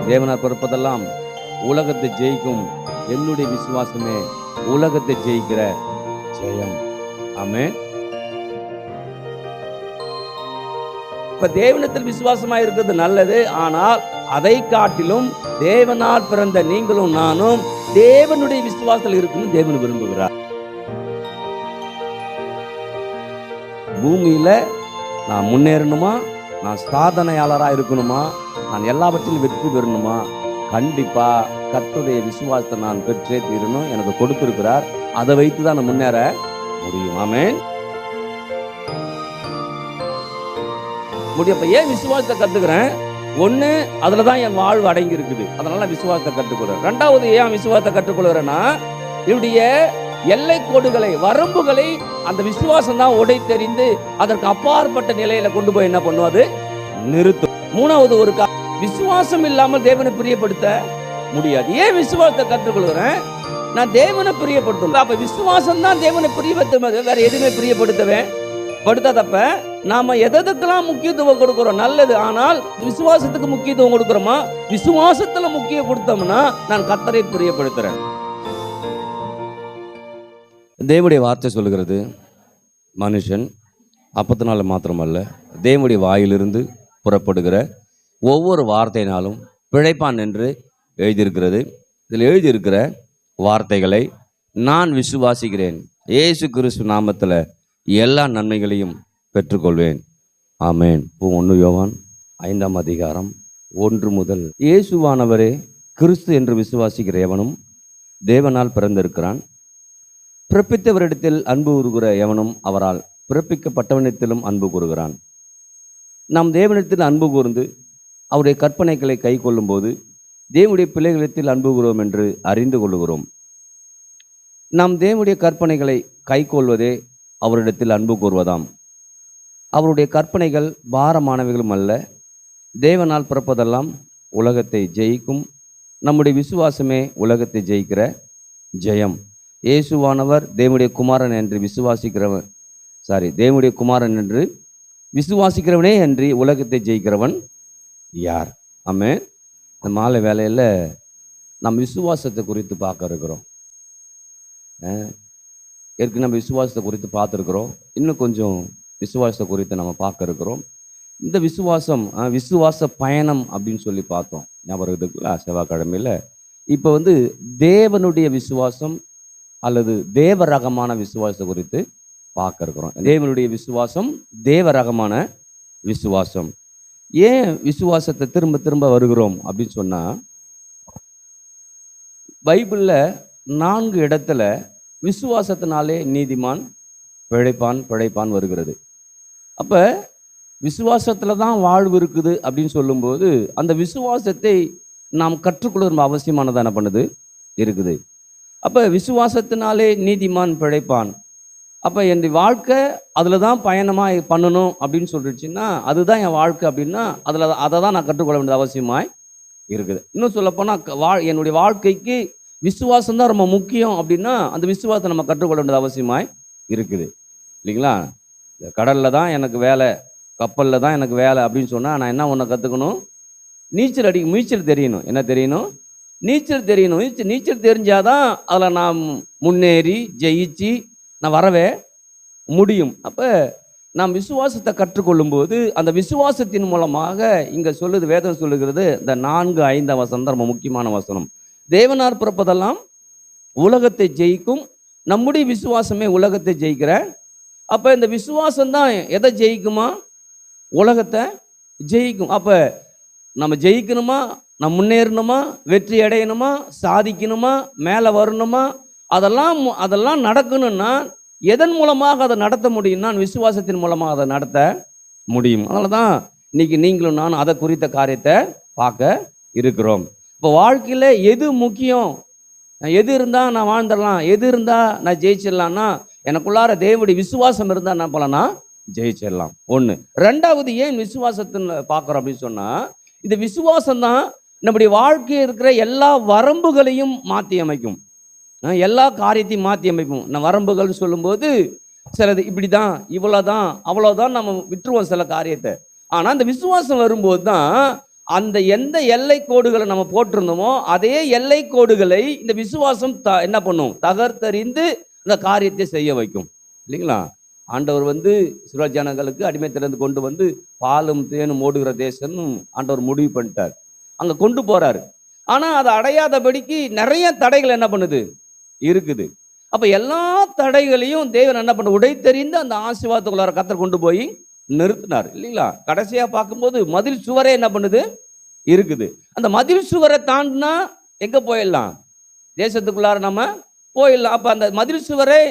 தேவனால் பிறப்பதெல்லாம் உலகத்தை ஜெயிக்கும் என்னுடைய விசுவாசமே உலகத்தை ஜெயிக்கிற ஜெயம். ஆமென். இப்ப தேவனிடத்தில் விசுவாசமா இருக்கிறது நல்லது. ஆனால் அதை காட்டிலும் தேவனால் பிறந்த நீங்களும் நானும் தேவனுடைய விசுவாசத்தில் இருக்கணும் தேவன் விரும்புகிறார். பூமியில நான் முன்னேறணுமா, நான் சாதனையாளரா இருக்கணுமா, நான் எல்லாவற்றிலும் வெற்றி பெறணுமா, கண்டிப்பா கர்த்தருடைய விசுவாசத்தை நான் பெற்றே தீரணும். எனக்கு கொடுத்திருக்கிறார். அதை வைத்துதான் நான் முன்னேற முடியும். ஆமென். முடியப்ப ஏன் விசுவாசத்தை கத்துக்கிறேன்? ஒண்ணு, அதுலதான் என் வாழ்வு அடங்கி இருக்குது. அதனால விசுவாசத்தை கற்றுக்கொள்றேன். ரெண்டாவது, ஏன் விசுவாசத்தை கற்றுக்கொள்கிறேன்னா, இவருடைய எல்லை கோடுகளை, வரம்புகளை அந்த விசுவாசம் தான் உடை தெரிந்து அதற்கு அப்பாற்பட்ட நிலையில கொண்டு போய் என்ன பண்ணுவது, நிறுத்தும். மூணாவது, ஒரு விசுவாசம் இல்லாமல் தேவனை பிரியப்படுத்த முடியாது. ஏன் விசுவாசத்தை கற்றுக்கொள்கிறேன்? நான் தேவனை பிரியப்படுத்தணும். அப்ப விசுவாசம் தான் தேவனை பிரியப்படுத்த, வேற எதுவுமே பிரியப்படுத்தவே படுத்தாதப்ப நாம எதற்கெல்லாம் முக்கியத்துவம் கொடுக்கிறோம் நல்லது. ஆனால் விசுவாசத்துக்கு முக்கியத்துவம் கொடுக்கிறோமா? விசுவாசத்துல முக்கியம் கொடுத்தோம்னா நான் கர்த்தரை பிரியப்படுத்துறேன். தேவனுடைய வார்த்தை சொல்லுகிறது, மனுஷன் அப்பத்தினால மாத்திரமல்ல தேவனுடைய வாயிலிருந்து புறப்படுகிற ஒவ்வொரு வார்த்தையினாலும் பிழைப்பான் என்று எழுதியிருக்கிறது. இதில் எழுதியிருக்கிற வார்த்தைகளை நான் விசுவாசிக்கிறேன். இயேசு கிறிஸ்து நாமத்தில் எல்லா நன்மைகளையும் பெற்றுக்கொள்வேன். ஆமென். 1 யோவான் 5ஆம் அதிகாரம் 1 முதல். இயேசுவானவரே கிறிஸ்து என்று விசுவாசிக்கிற எவனும் தேவனால் பிறந்திருக்கிறான். பிறப்பித்தவரிடத்தில் அன்பு கூறுகிற எவனும் அவரால் பிறப்பிக்கப்பட்டவனிடத்திலும் அன்பு கூறுகிறான். நாம் தேவனிடத்தில் அன்பு கூர்ந்து அவருடைய கற்பனைகளை கை கொள்ளும் போது தேவனுடைய பிள்ளைகளிடத்தில் அன்பு கூறுவோம் என்று அறிந்து கொள்ளுகிறோம். நாம் தேவனுடைய கற்பனைகளை கை கொள்வதே அவரிடத்தில் அன்பு கூறுவதாம். அவருடைய கற்பனைகள் பாரமானவைகளும் அல்ல. தேவனால் பிறப்பதெல்லாம் உலகத்தை ஜெயிக்கும். நம்முடைய விசுவாசமே உலகத்தை ஜெயிக்கிற ஜெயம். இயேசுவானவர் தேவனுடைய குமாரன் என்று விசுவாசிக்கிறவன், தேவனுடைய குமாரன் என்று விசுவாசிக்கிறவனே அன்றி உலகத்தை ஜெயிக்கிறவன் யார்? ஆமென். இந்த மாலை வேலையில் நம்ம விசுவாசத்தை குறித்து பார்க்க இருக்கிறோம். ஏற்கனவே நம்ம விசுவாசத்தை குறித்து பார்த்துருக்குறோம். இன்னும் கொஞ்சம் விசுவாசத்தை குறித்து நம்ம பார்க்க இருக்கிறோம். இந்த விசுவாசம் விசுவாச பயணம் அப்படின்னு சொல்லி பார்த்தோம் ஞாபகம் இருக்குல்ல செவ்வாய்க்கிழமையில். இப்போ தேவனுடைய விசுவாசம் அல்லது தேவ ரகமான விசுவாசத்தை குறித்து பார்க்க இருக்கிறோம். தேவனுடைய விசுவாசம் தேவ ரகமான விசுவாசம். ஏன் விசுவாசத்தை திரும்ப திரும்ப வருகிறோம் அப்படின்னு சொன்னா, பைபிளில் 4 இடத்துல விசுவாசத்தினாலே நீதிமான் பிழைப்பான் வருகிறது. அப்ப விசுவாசத்துல தான் வாழ்வு இருக்குது அப்படின்னு சொல்லும்போது அந்த விசுவாசத்தை நாம் கற்றுக்கொள்ள அவசியமானது என்ன பண்ணுது இருக்குது. அப்ப விசுவாசத்தினாலே நீதிமான் பிழைப்பான். அப்ப என் வாழ்க்கை அதுல தான் பயணமா பண்ணணும் அப்படின்னு சொல்லிடுச்சுன்னா அதுதான் என் வாழ்க்கை அப்படின்னா அதை தான் நான் கற்றுக்கொள்ள வேண்டியது அவசியமாய் இருக்குது. இன்னும் சொல்லப்போனா என்னுடைய வாழ்க்கைக்கு விசுவாசம் தான் ரொம்ப முக்கியம் அப்படின்னா அந்த விசுவாசத்தை நம்ம கற்றுக்கொள்ள வேண்டியது அவசியமாய் இருக்குது இல்லைங்களா? கடலில் தான் எனக்கு வேலை, கப்பலில் தான் எனக்கு வேலை அப்படின்னு சொன்னால் நான் என்ன ஒன்று கற்றுக்கணும்? நீச்சல் தெரியணும். என்ன தெரியணும்? நீச்சல் தெரியணும். நீச்சல் தெரிஞ்சாதான் அதில் நான் முன்னேறி ஜெயிச்சு நான் வரவே முடியும். அப்போ நாம் விசுவாசத்தை கற்றுக்கொள்ளும் போது அந்த விசுவாசத்தின் மூலமாக இங்கே சொல்லுது, வேதம் சொல்லுகிறது, இந்த 4-5 வசனம் தான் ரொம்ப முக்கியமான வசனம். தேவனார் பிறப்பதெல்லாம் உலகத்தை ஜெயிக்கும். நம்முடைய விசுவாசமே உலகத்தை ஜெயிக்கிற. அப்ப இந்த விசுவாசம் தான் எதை ஜெயிக்குமா? உலகத்தை ஜெயிக்கும். அப்ப நம்ம ஜெயிக்கணுமா, நம்ம முன்னேறணுமா, வெற்றி அடையணுமா, சாதிக்கணுமா, மேலே வரணுமா, அதெல்லாம் நடக்கணும்னா எதன் மூலமாக அதை நடத்த முடியும்னா விசுவாசத்தின் மூலமாக அதை நடத்த முடியும். அதனால தான் இன்னைக்கு நீங்களும் நானும் அதை குறித்த காரியத்தை பார்க்க இருக்கிறோம். இப்போ வாழ்க்கையில் எது முக்கியம்? எது இருந்தால் நான் வாழ்ந்துடலாம், எது இருந்தால் நான் ஜெயிச்சிடலாம்னா எனக்குள்ளார தேவனுடைய விசுவாசம் இருந்தால் என்ன பண்ணலாம்னா ஜெயிச்சிடலாம். ஒன்று. ரெண்டாவது, ஏன் விசுவாசத்தில் பார்க்குறோம் அப்படின்னு சொன்னால் இந்த விசுவாசம் தான் நம்முடைய வாழ்க்கையில் இருக்கிற எல்லா வரம்புகளையும் மாற்றி அமைக்கும், எல்லா காரியத்தையும் மாற்றி அமைக்கும். நான் வரம்புகள்னு சொல்லும்போது சிலது இப்படிதான், இவ்வளவுதான், அவ்வளவுதான் நம்ம விட்டுருவோம் சில காரியத்தை. ஆனா அந்த விசுவாசம் வரும்போது தான் அந்த எந்த எல்லை கோடுகளை நம்ம போட்டிருந்தோமோ அதே எல்லை கோடுகளை இந்த விசுவாசம் என்ன பண்ணும், தகர்த்தறிந்து அந்த காரியத்தை செய்ய வைக்கும். இல்லைங்களா? ஆண்டவர் இஸ்ரவேல் ஜனங்களுக்கு அடிமைத்திலிருந்து கொண்டு பாலும் தேனும் ஓடுகிற தேசம் ஆண்டவர் முடிவு பண்ணிட்டார். அங்க கொண்டு போறாரு. ஆனா அதை அடையாதபடிக்கு நிறைய தடைகள் என்ன பண்ணுது இருக்குது. அப்ப எல்லா தடைகளையும் தேவன் என்ன பண்ண உடைத்தெறிந்து அந்த ஆசீர்வாதத்துக்குள்ளார கர்த்தர் கொண்டு போய் நிறுத்தினார். இல்லைங்களா? கடைசியா பார்க்கும்போது மதில் சுவரே என்ன பண்ணுது இருக்குது. அந்த மதில் சுவரை தாண்டினா எங்க போயிடலாம், தேசத்துக்குள்ளார நம்ம போயிடலாம். அப்ப அந்த மதில் சுவரை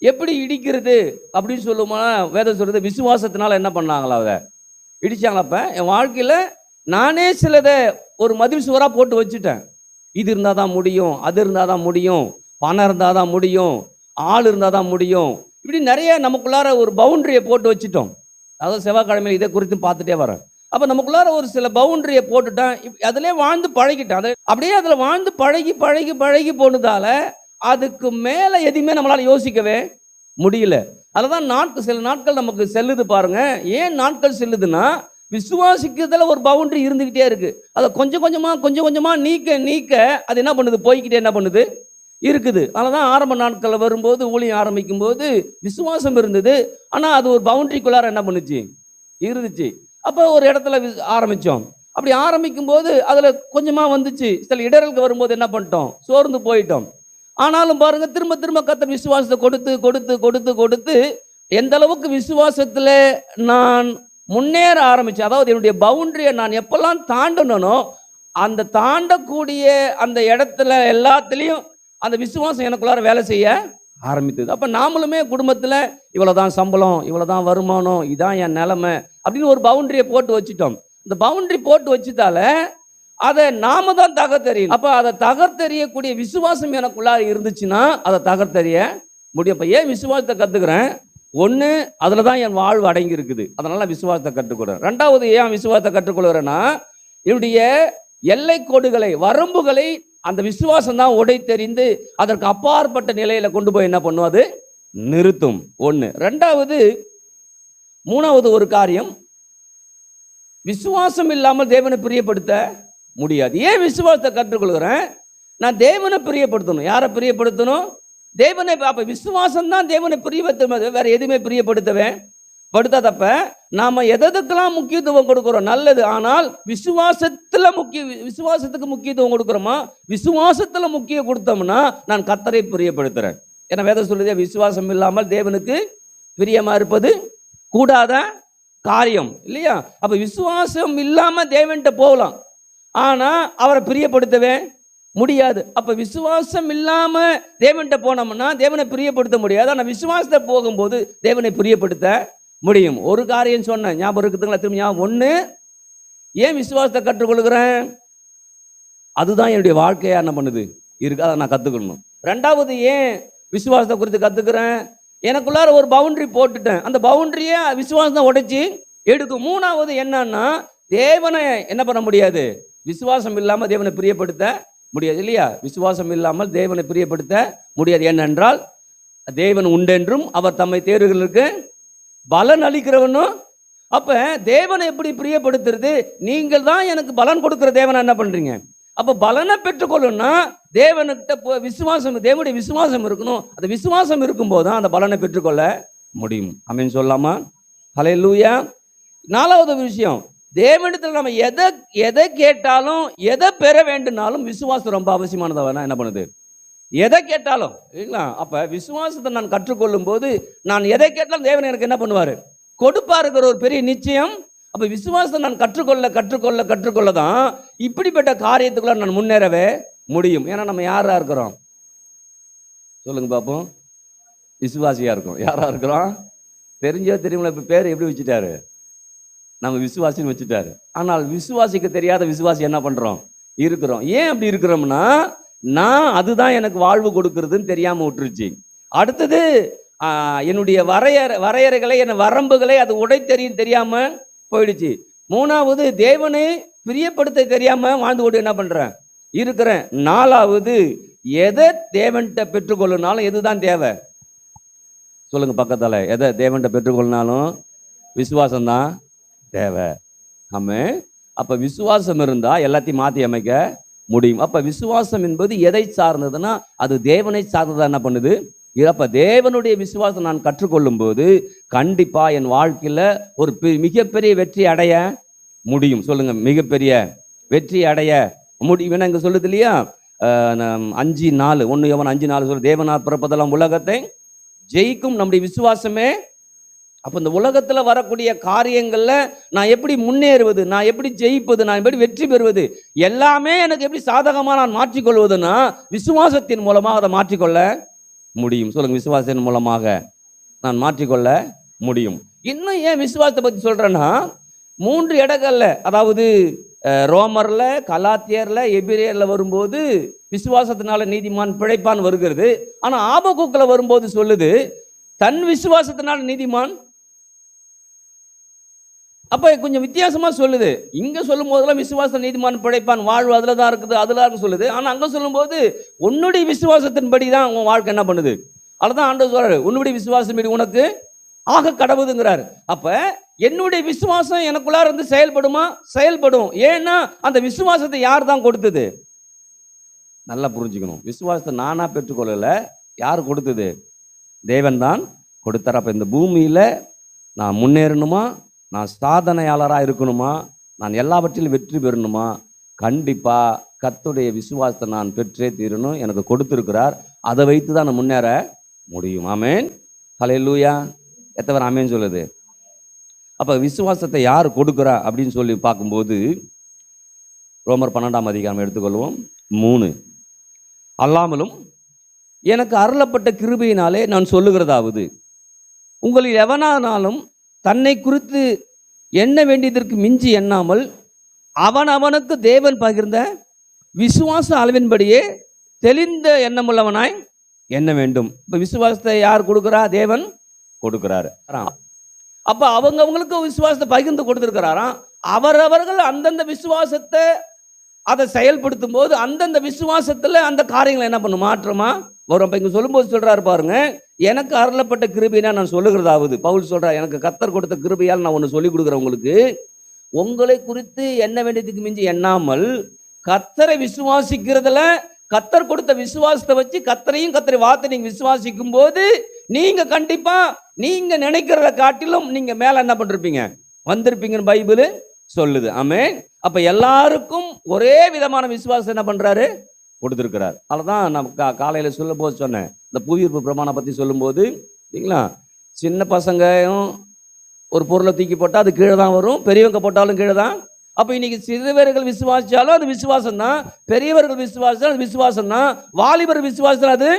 எப்படி இடிக்கிறது அப்படின்னு சொல்லுமா வேதம் சொல்றது, விசுவாசத்தினால என்ன பண்ணாங்களா அதை இடிச்சாங்களா. அப்ப என் வாழ்க்கையில நானே சிலதை ஒரு மதில் சுவரா போட்டு வச்சுட்டேன். இது இருந்தாதான் முடியும், அது இருந்தாதான் முடியும், பணம் இருந்தாதான் முடியும், ஆள் இருந்தாதான் முடியும், இப்படி நிறைய நமக்குள்ளார ஒரு பவுண்டரியை போட்டு வச்சுட்டோம். அதாவது செவ்வாய்க்கிழமையில் இதை குறித்து பார்த்துட்டே வரேன். அப்ப நமக்குள்ளார ஒரு சில பவுண்டரியை போட்டுட்டேன். அதிலே வாழ்ந்து பழகிட்டேன். அதை அப்படியே அதுல வாழ்ந்து பழகி பழகி பழகி போனதால அதுக்கு மேல எதுவுமே நம்மளால யோசிக்கவே முடியல. அதுதான் சில நாட்கள் நமக்கு செல்லுது பாருங்க. ஏன் நாட்கள் செல்லுதுன்னா, விசுவாசிக்கிறதுல ஒரு பவுண்டரி இருந்துகிட்டே இருக்கு. அதை கொஞ்சம் கொஞ்சமா நீக்க நீக்க அது என்ன பண்ணுது, போய்கிட்டே என்ன பண்ணுது இருக்குது. அதனாலதான் ஆரம்ப நாட்கள் வரும்போது, ஊழியம் ஆரம்பிக்கும் போது விசுவாசம் இருந்தது. ஆனா அது ஒரு பவுண்டரிக்குள்ளார என்ன பண்ணுச்சு இருந்துச்சு. அப்ப ஒரு இடத்துல ஆரம்பிச்சோம். அப்படி ஆரம்பிக்கும் போது அதுல கொஞ்சமா வந்துச்சு. சில இடர்களுக்கு வரும்போது என்ன பண்ணிட்டோம், சோர்ந்து போயிட்டோம். ஆனாலும் பாருங்க, திரும்ப திரும்ப கர்த்தர் விசுவாசத்தை கொடுத்து கொடுத்து கொடுத்து கொடுத்து எந்த அளவுக்கு விசுவாசத்துல நான் முன்னேற ஆரம்பிச்சேன். அதாவது என்னுடைய பவுண்டரியை நான் எப்பெல்லாம் தாண்டனோ அந்த தாண்டக்கூடிய அந்த இடத்துல எல்லாத்துலேயும் அந்த விசுவாசம் எனக்குள்ளார வேலை செய்ய ஆரம்பித்தது. அப்ப நாமளுமே குடும்பத்துல இவ்வளவுதான் சம்பளம், இவ்வளவுதான் வருமானம், இதான் என் நிலைமை அப்படின்னு ஒரு பவுண்டரியை போட்டு வச்சுட்டோம். இந்த பவுண்டரி போட்டு வச்சுட்டால அதை நாம தான் தகர்த்தெறியும். அப்ப அதை தகர்த்தெறியக்கூடிய விசுவாசம் எனக்குள்ளார இருந்துச்சுன்னா அதை தகர்த்தெறிய முடியும். அப்ப ஏன் விசுவாசத்தை கத்துக்கிறேன்? ஒண்ணு, அதுலதான் என் வாழ்வு அடங்கி இருக்குது, அதனால விசுவாசத்தை கற்றுக்கொள்றேன். ரெண்டாவது, ஏன் விசுவாசத்தை கற்றுக்கொள்கிறேன்னா, என்னுடைய எல்லை கோடுகளை, வரம்புகளை அந்த விசுவாசம் தான் உடைத்தெறிந்து அதற்கு அப்பாற்பட்ட நிலையில கொண்டு போய் என்ன பண்ணும், அது நிறுத்தும். ஒண்ணு. ரெண்டாவது, மூணாவது ஒரு காரியம், விசுவாசம் இல்லாமல் தேவனை பிரியப்படுத்த முடியாது. ஏன் விசுவாசத்தை கற்றுக்கொள்கிறேன்? நான் தேவனை பிரியப்படுத்தணும். யாரை பிரியப்படுத்தணும்? தேவனை. அப்ப விசுவாசம் தான் தேவனை பிரியப்படுத்த, வேற எதுவுமே பிரியப்படுத்தவே படுத்தாதப்ப நாம எதற்கெல்லாம் முக்கியத்துவம் கொடுக்கிறோம் நல்லது. ஆனால் விசுவாசத்துக்கு முக்கியத்துவம் கொடுக்கிறோமா? விசுவாசத்துல முக்கியம் கொடுத்தோம்னா நான் கர்த்தரை பிரியப்படுத்துறேன். ஏன்னா வேதம் சொல்லுதே, விசுவாசம் இல்லாமல் தேவனுக்கு பிரியமா இருப்பது கூடாத காரியம், இல்லையா? அப்ப விசுவாசம் இல்லாம தேவன்கிட்ட போகலாம், ஆனா அவரை பிரியப்படுத்தவே முடியாது. அப்ப விசுவாசம் இல்லாம தேவன்கிட்ட போனோம்னா தேவனை பிரியப்படுத்த முடியாது. ஆனா விசுவாசத்தை போகும்போது தேவனை பிரியப்படுத்த முடியும். ஒரு காரியம் சொன்னேன், ஞாபகம் இருக்குதுங்களா? திரும்ப ஒண்ணு, ஏன் விசுவாசத்தை கற்றுக்கொள்கிறேன்? அதுதான் என்னுடைய வாழ்க்கையா என்ன பண்ணுது இருக்கு, அதை நான் கத்துக்கணும். ரெண்டாவது, ஏன் விசுவாசத்தை குறித்து கத்துக்கிறேன்? எனக்குள்ளார ஒரு பவுண்டரி போட்டுட்டேன், அந்த பவுண்டரியை விசுவாசம் தான் உடைச்சி எடுக்கும். மூணாவது என்னன்னா, தேவனை என்ன பண்ண முடியாது, விசுவாசம் இல்லாம தேவனை பிரியப்படுத்த முடியாது, இல்லையா? விசுவாசம் இல்லாமல் தேவனை பிரியப்படுத்த முடியாது. ஏனென்றால் தேவன் உண்டென்றும் அவர் தம்மை தேடுகிறவர்களுக்கு பலன் அளிக்கிறவனும். அப்ப தேவனை எப்படி பிரியப்படுத்துறது? நீங்கள் தான் எனக்கு பலன் கொடுக்கிற தேவனை என்ன பண்றீங்க? அப்ப பலனை பெற்றுக்கொள்ளணும்னா தேவனுக்கிட்ட விசுவாசம், தேவனுடைய விசுவாசம் இருக்கணும். அந்த விசுவாசம் இருக்கும்போது தான் அந்த பலனை பெற்றுக்கொள்ள முடியும். ஆமென் சொல்லலாமா? ஹல்லேலூயா. நாலாவது விஷயம், தேவனிடத்தில் நம்ம எதை கேட்டாலும், எதை பெற வேண்டும்னாலும் விசுவாசம் ரொம்ப அவசியமானதா என்ன பண்ணுது? எதை கேட்டாலும், இல்லைங்களா? அப்ப விசுவாசத்தை நான் கற்றுக்கொள்ளும் போது நான் எதை கேட்டாலும் தேவன் எனக்கு என்ன பண்ணுவாரு? கொடுப்பாருங்கிற ஒரு பெரிய நிச்சயம். அப்ப விசுவாசத்தை நான் கற்றுக்கொள்ள தான் இப்படிப்பட்ட காரியத்துக்குள்ள நான் முன்னேறவே முடியும். ஏன்னா நம்ம யாரா இருக்கிறோம் சொல்லுங்க பாப்போம்? விசுவாசியா இருக்கும். யாரா இருக்கிறோம்? தெரிஞ்சோ தெரியுங்களா? இப்ப பேர் எப்படி வச்சுட்டாரு? நம்ம விசுவாசின்னு வச்சுட்டாரு. ஆனால் விசுவாசிக்க தெரியாத விசுவாசி என்ன பண்றோம்? இருக்கிறோம். ஏன் அப்படி இருக்கிறோம்னா, நான் அதுதான் எனக்கு வாழ்வு கொடுக்கறதுன்னு தெரியாம விட்டுருச்சு. அடுத்தது, என்னுடைய வரையறைகளை, என் வரம்புகளை அது தெரியாம போயிடுச்சு. மூணாவது, தேவனை பிரியப்படுத்த தெரியாம வாழ்ந்து கொண்டு என்ன பண்றேன் இருக்கிறேன். நாலாவது, எதை தேவன்கிட்ட பெற்றுக்கொள்ளுனாலும் எதுதான் தேவை? சொல்லுங்க பக்கத்தால, எதை தேவன்கிட்ட பெற்றுக்கொள்ளினாலும் விசுவாசம்தான் தேவை. ஆமென். அப்ப விசுவாசம் இருந்தா எல்லாத்தையும் மாத்தி அமைக்க முடியும். அப்ப விசுவாசம் என்பது எதை சார்ந்ததுன்னா அது தேவனை சார்ந்ததா என்ன பண்ணுது. அப்ப தேவனுடைய விசுவாசம் நான் கற்றுக்கொள்ளும் போது கண்டிப்பா என் வாழ்க்கையில ஒரு மிகப்பெரிய வெற்றி அடைய முடியும். சொல்லுங்க, மிகப்பெரிய வெற்றி அடைய முடியும். இங்க சொல்லுது இல்லையா, 5:4 1 யோவான் 5:4 சொல்லு, தேவனால் பிறப்பதெல்லாம் உலகத்தை ஜெயிக்கும் நம்முடைய விசுவாசமே. அப்ப இந்த உலகத்துல வரக்கூடிய காரியங்கள்ல நான் எப்படி முன்னேறுவது, நான் எப்படி ஜெயிப்பது, நான் எப்படி வெற்றி பெறுவது, எல்லாமே எனக்கு எப்படி சாதகமா நான் மாற்றிக்கொள்வதுன்னா விசுவாசத்தின் மூலமாக அதை மாற்றிக்கொள்ள முடியும். சொல்லுங்க, விசுவாசத்தின் மூலமாக நான் மாற்றிக்கொள்ள முடியும். இன்னும் ஏன் விசுவாசத்தை பத்தி சொல்றேன்னா 3 இடங்கள்ல, அதாவது ரோமர்ல, கலாத்தியர்ல, எபிரேயர்ல வரும்போது விசுவாசத்தினால நீதிமான் பிழைப்பான் வருகிறது. ஆனா ஆபகுக்குல வரும்போது சொல்லுது தன் விசுவாசத்தினால நீதிமான். அப்ப கொஞ்சம் வித்தியாசமா சொல்லுது. இங்க சொல்லும் போதெல்லாம் விசுவாச நீதிமான் பிழைப்பான், வாழ்வு அதுல தான் இருக்குது, அதுல இருக்கு சொல்லுது. ஆனா அங்க சொல்லும் போது உன்னுடைய விசுவாசத்தின்படி தான் உன் வாழ்க்கை என்ன பண்ணுது. அதுதான் ஆண்டவர் சொல்றாரு, உன்னுடைய விசுவாசம் உனக்கு ஆக கடவுதுங்கிறாரு. அப்ப என்னுடைய விசுவாசம் எனக்குள்ளார இருந்து செயல்படுமா? செயல்படும். ஏன்னா அந்த விசுவாசத்தை யார் தான் கொடுத்தது? நல்லா புரிஞ்சுக்கணும். விசுவாசத்தை நானா பெற்றுக்கொள்ளல, யார் கொடுத்தது? தேவன் தான் கொடுத்தார். அப்ப இந்த பூமியில நான் முன்னேறணுமா, நான் சாதனையாளராக இருக்கணுமா, நான் எல்லாவற்றிலும் வெற்றி பெறணுமா, கண்டிப்பா கர்த்தருடைய விசுவாசத்தை நான் பெற்றே தீரணும். எனக்கு கொடுத்திருக்கிறார். அதை வைத்து தான் நான் முன்னேற முடியும். ஆமென். ஹல்லேலூயா. எத்தனை ஆமென் சொல்லுது. அப்ப விசுவாசத்தை யார் கொடுக்குறா அப்படின்னு சொல்லி பார்க்கும்போது ரோமர் 12ஆம் அதிகாரம் எடுத்துக்கொள்வோம். 3 அல்லாமலும் எனக்கு அருளப்பட்ட கிருபையினாலே நான் சொல்லுகிறதாவது, உங்களில் எவனானாலும் தன்னை குறித்து எண்ண வேண்டியதற்கு மிஞ்சி எண்ணாமல் அவனுக்கு தேவன் பகிர்ந்த விசுவாச அளவின்படியே தெளிந்த எண்ணமுள்ளவனாய் எண்ண வேண்டும். இப்ப விசுவாசத்தை யார் கொடுக்கிறா? தேவன் கொடுக்கிறாரு. அப்ப அவங்களுக்கு விசுவாசத்தை பகிர்ந்து கொடுத்திருக்கிறாராம். அவரவர்கள் அந்தந்த விசுவாசத்தை அதை செயல்படுத்தும் போது அந்தந்த விசுவாசத்துல அந்த காரியங்களை என்ன பண்ணும், மாற்றமா வரும். இங்க சொல்லும்போது சொல்றாரு பாருங்க, எனக்கு அருளப்பட்ட கிருபையா நான் சொல்லுகிறதாவது, பவுல் சொல்றார், எனக்கு கர்த்தர் கொடுத்த கிருபையால் நான் ஒன்று சொல்லி கொடுக்குறேன் உங்களுக்கு, உங்களை குறித்து எண்ண வேண்டியதுக்கு மிஞ்சி எண்ணாமல் கர்த்தரை விசுவாசிக்கிறதுல கர்த்தர் கொடுத்த விசுவாசத்தை வச்சு கர்த்தரையும் கர்த்தரை வார்த்தை நீங்க விசுவாசிக்கும் போது நீங்க கண்டிப்பா நீங்க நினைக்கிறத காட்டிலும் நீங்க மேல என்ன பண்ணிருப்பீங்க, வந்திருப்பீங்கன்னு பைபிள் சொல்லுது. ஆமென். அப்ப எல்லாருக்கும் ஒரே விதமான விசுவாசம் என்ன பண்றாரு, கொடுத்திருக்கிறார். அதனாலதான் நம்ம காலையில சொல்லும் போது சொன்னேன், இந்த புவியீர்ப்பு பிரமாணம் பத்தி சொல்லும் போது இல்லைங்களா, சின்ன பசங்கையும் ஒரு பொருளை தூக்கி போட்டா அது கீழே தான் வரும், பெரியவங்க போட்டாலும் கீழே தான். அப்ப இன்னைக்கு சிறுவர்கள் விசுவாசிச்சாலும் அது விசுவாசம் தான், பெரியவர்கள் விசுவாசிச்சாலும் அது விசுவாசம் தான், வாலிபர் விசுவாசம் அது.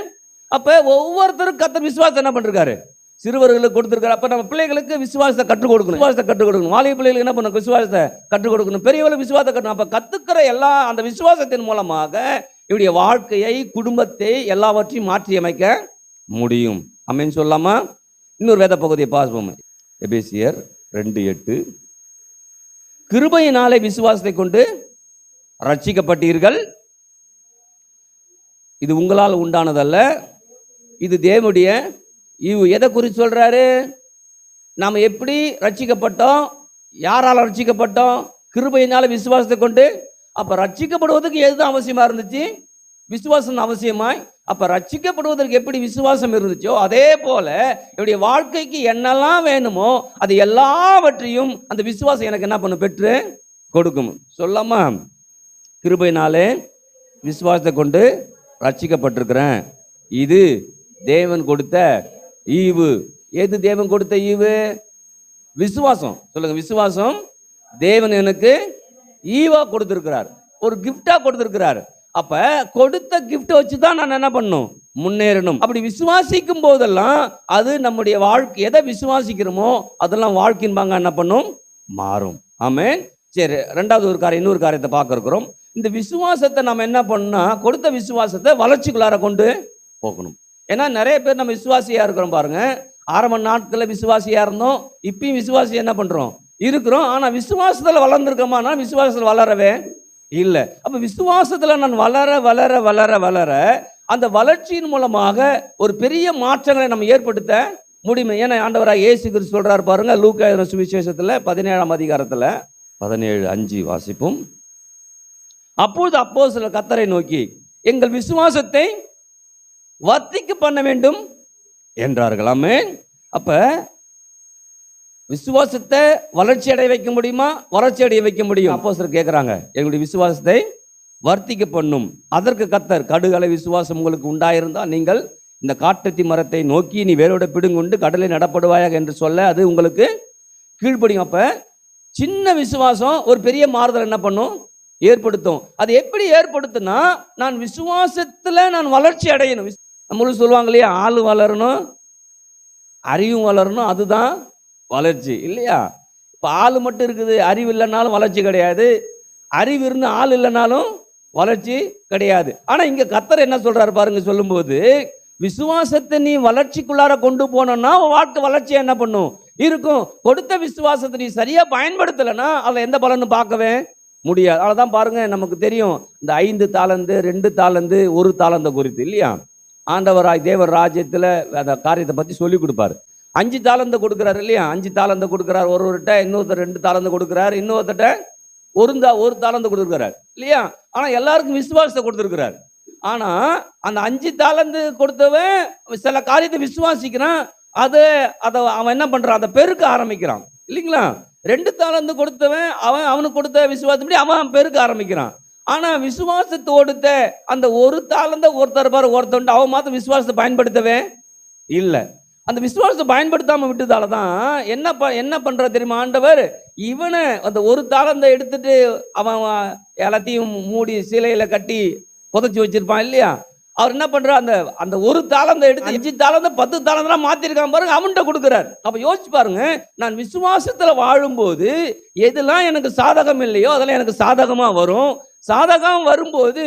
அப்ப ஒவ்வொருத்தரும் கர்த்தர் விசுவாசம் என்ன பண்றாரு, சிறுவர்களுக்கு கொடுத்திருக்காரு. அப்ப நம்ம பிள்ளைகளுக்கு விசுவாசத்தை கற்றுக் கொடுக்கணும், விசுவாசத்தை கற்றுக் கொடுக்கணும். வாலிப பிள்ளைகளுக்கு என்ன பண்ணணும், விசுவாசத்தை கற்றுக் கொடுக்கணும். பெரியவர்களுக்கு விசுவாசத்தை கட்டணும். அப்ப கத்துக்கிற எல்லா அந்த விசுவாசத்தின் மூலமாக இவருடைய வாழ்க்கையை, குடும்பத்தை, எல்லாவற்றையும் மாற்றி அமைக்க முடியும். ஆமென் சொல்லாமா? இன்னொரு வேத பகுதியை பார்ப்போம். எபேசியர் 2:8 கிருபையினாலே விசுவாசத்தை கொண்டு ரட்சிக்கப்பட்டீர்கள், இது உங்களால் உண்டானதல்ல, இது தேவனுடைய ஈவு. எதை குறித்து சொல்றாரு? நாம் எப்படி ரட்சிக்கப்பட்டோம், யாரால ரட்சிக்கப்பட்டோம்? கிருபையினால விசுவாசத்தை கொண்டு. அப்ப ரட்சிக்கப்படுவதற்கு எதுதான் அவசியமா இருந்துச்சு? விசுவாசம் அவசியமாய். அப்ப ரட்சிக்கப்படுவதற்கு எப்படி விசுவாசம் இருந்துச்சோ அதே போல என்னுடைய வாழ்க்கைக்கு என்னெல்லாம் வேணுமோ அது எல்லாவற்றையும் அந்த விசுவாசம் எனக்கு என்ன பண்ண பெற்று கொடுக்கும். சொல்லாமா? கிருபையினாலே விசுவாசத்தை கொண்டு ரட்சிக்கப்பட்டிருக்கிறேன், இது தேவன் கொடுத்த ஈவு. எது தேவன் கொடுத்த ஈவு? விசுவாசம். சொல்லுங்க, விசுவாசம் தேவன் எனக்கு ஈவா கொடுத்திருக்கிறார், ஒரு கிஃப்டா கொடுத்திருக்கிறார். அப்ப கொடுத்த கிஃப்ட் வச்சுதான் நான் என்ன பண்ணணும், முன்னேறணும். அப்படி விசுவாசிக்கும் போதெல்லாம் அது நம்முடைய வாழ்க்கை, எதை விசுவாசிக்கிறோமோ அதெல்லாம் வாழ்க்கையின் பாங்க என்ன பண்ணும், மாறும். ஆமென். சரி, ரெண்டாவது ஒரு காரியம், இன்னொரு காரியத்தை பார்க்க இருக்கிறோம். இந்த விசுவாசத்தை நம்ம என்ன பண்ணா, கொடுத்த விசுவாசத்தை வளர்ச்சிக்குள்ளார கொண்டு போகணும். ஏன்னா நிறைய பேர் நம்ம விசுவாசியா இருக்கிறோம் பாருங்க, ஆரம்ப நாட்கள்ல விசுவாசியா இருந்தோம், இப்பயும் விசுவாசி என்ன பண்றோம், இருக்கிறோம். ஆனா விசுவாசத்துல வளர்ந்துருக்கோமா? விசுவாசத்துல வளரவே இல்லை. அப்ப விசுவாசத்துல நான் வளர வளர வளர வளர அந்த வளர்ச்சியின் மூலமாக ஒரு பெரிய மாற்றங்களை நம்ம ஏற்படுத்த முடியுமே. ஏன்னா ஆண்டவராக இயேசு கிறிஸ்து சொல்றாரு பாருங்க, லூக்கா சுவிசேஷத்துல 17ஆம் அதிகாரத்துல 17:5 வாசிப்போம். அப்பொழுது அப்போஸ்தலர் கர்த்தரை நோக்கி, எங்கள் விசுவாசத்தை வர்த்திக்க பண்ண வேண்டும் என்றார்கள். ஆமென். அப்ப விசுவாசத்தை வளர்ச்சி அடைய வைக்க முடியுமா? வளர்ச்சி அடைய வைக்க முடியும். அப்போஸ்தலர் கேட்கிறாங்க, எங்களுடைய விசுவாசத்தை வர்த்திக்க பண்ணும். அதற்கு கர்த்தர், கடுகளவு விசுவாசம் உங்களுக்கு உண்டாயிருந்தா நீங்கள் இந்த காட்டத்தி மரத்தை நோக்கி நீ வேரோட பிடுங்குண்டு கடலில் நடப்படுவாயாக என்று சொல்ல அது உங்களுக்கு கீழ்ப்படியும். அப்ப சின்ன விசுவாசம் ஒரு பெரிய மாறுதல் என்ன பண்ணும்? ஏற்படுத்தும். அது எப்படி ஏற்படுத்துனா, நான் விசுவாசத்துல நான் வளர்ச்சி அடையணும். நம்மளும் சொல்லுவாங்க இல்லையா, ஆளு வளரணும், அறிவும் வளரணும், அதுதான் வளர்ச்சி இல்லையா? இப்ப ஆளு மட்டும் இருக்குது, அறிவு இல்லைனாலும் வளர்ச்சி கிடையாது. அறிவு இருந்து ஆள் இல்லைனாலும் வளர்ச்சி கிடையாது. ஆனா இங்க கர்த்தர் என்ன சொல்றாரு பாருங்க, சொல்லும்போது விசுவாசத்தை நீ வளர்ச்சிக்குள்ளார கொண்டு போனோம்னா வாழ்க்கை வளர்ச்சியா என்ன பண்ணும்? இருக்கும். கொடுத்த விசுவாசத்தை நீ சரியா பயன்படுத்தலைன்னா அதுல எந்த பலனும் பார்க்கவே முடியாது. அதான் பாருங்க, நமக்கு தெரியும் இந்த 5 தாலந்து 2 தாலந்து 1 தாலந்த குறித்து இல்லையா? ஆண்டவராய் தேவர் ராஜ்யத்துல அந்த காரியத்தை பத்தி சொல்லி கொடுப்பாரு. 5 தாலந்த கொடுக்குறாரு இல்லையா? 5 தாலந்த கொடுக்குறாரு ஒருவர்கிட்ட, இன்னொருத்தர் 2 தாலந்த கொடுக்குறாரு, இன்னொருத்தட்ட ஒரு தாலந்து கொடுக்குறாரு இல்லையா? ஆனா எல்லாருக்கும் விசுவாசத்தை கொடுத்துருக்கிறார். ஆனா அந்த 5 தாலந்து கொடுத்தவன் சில காரியத்தை விசுவாசிக்கிறான், அதை அவன் என்ன பண்றான்? அதை பெருக்க ஆரம்பிக்கிறான் இல்லைங்களா? 2 தாலந்து கொடுத்தவன் அவனுக்கு கொடுத்த விசுவாசப்படி அவன் பெருக்க ஆரம்பிக்கிறான். ஆனா விசுவாசத்தோடுத்த அந்த ஒரு தாளந்த ஒருத்தர் பாரு, ஒருத்தன் அவன் மாத்திரம் விசுவாசத்தை பயன்படுத்தவே இல்லை. அந்த விசுவாசத்தை பயன்படுத்தாம விட்டதால தான் என்ன பண்ற தெரியுமா ஆண்டவர்? இவனை அந்த ஒரு தாளந்தை எடுத்துட்டு அவன் எல்லாத்தையும் மூடி சிலையில கட்டி புதைச்சி வச்சிருப்பான் இல்லையா? அவர் என்ன பண்ற, அந்த ஒரு தாளந்தை எடுத்து 5 தாளந்த 10 தாளந்தெல்லாம் மாத்திருக்கான் பாருங்க, அவன்கிட்ட கொடுக்குறாரு. அப்ப யோசிச்சு பாருங்க, நான் விசுவாசத்துல வாழும்போது எதெல்லாம் எனக்கு சாதகம் இல்லையோ அதெல்லாம் எனக்கு சாதகமா வரும். சாதகம் வரும்போது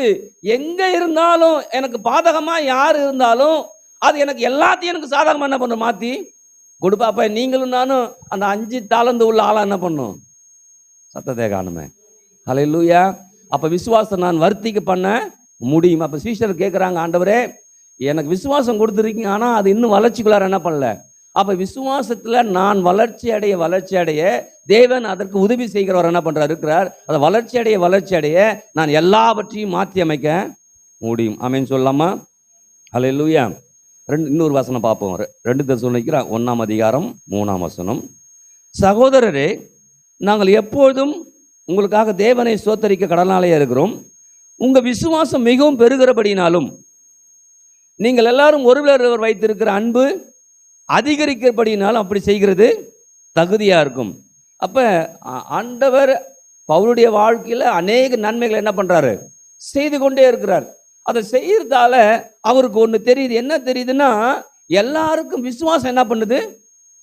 எங்க இருந்தாலும் எனக்கு பாதகமா யார் இருந்தாலும் அது எனக்கு எல்லாத்தையும் எனக்கு சாதகமா என்ன பண்ணும்? மாத்தி கொடுப்பா. அப்ப நீங்களும் நானும் அந்த 5 தாளந்து உள்ள ஆளா என்ன பண்ணும்? சத்தத்தை காணுமே. ஹல்லேலூயா. அப்ப விசுவாசம் நான் வர்த்திக்க பண்ண முடியும். அப்ப சீஷர் கேட்குறாங்க, ஆண்டவரே எனக்கு விசுவாசம் கொடுத்துருக்கீங்க, ஆனா அது இன்னும் வளர்ச்சிக்குள்ளார என்ன பண்ணல. அப்ப விசுவாசத்துல நான் வளர்ச்சி அடைய தேவன் அதற்கு உதவி செய்கிறவர் என்ன பண்றாரு இருக்கிறார். அதை வளர்ச்சி அடைய நான் எல்லாவற்றையும் மாற்றி அமைக்க முடியும். ஆமென் சொல்லலாமா? ஹல்லேலூயா. இன்னொரு வசனம் பார்ப்போம். 2 தெசலோனிக்கர் 1ஆம் அதிகாரம் 3ஆம் வசனம். சகோதரரே, நாங்கள் எப்பொழுதும் உங்களுக்காக தேவனை ஸ்தோத்தரிக்க கடனாளியா இருக்கிறோம். உங்க விசுவாசம் மிகவும் பெருகிறபடினாலும் நீங்கள் எல்லாரும் ஒருவர் வைத்திருக்கிற அன்பு அதிகரிக்கிறபடினாலும் அப்படி செய்கிறது தகுதியா இருக்கும். அப்ப ஆண்டவர் பவுலுடைய வாழ்க்கையில அநேக நன்மைகள் என்ன பண்றாரு? செய்து கொண்டே இருக்கிறார். அதை செய்யறதால அவருக்கு ஒண்ணு தெரியுது. என்ன தெரியுதுன்னா, எல்லாருக்கும் விசுவாசம் என்ன பண்ணுது?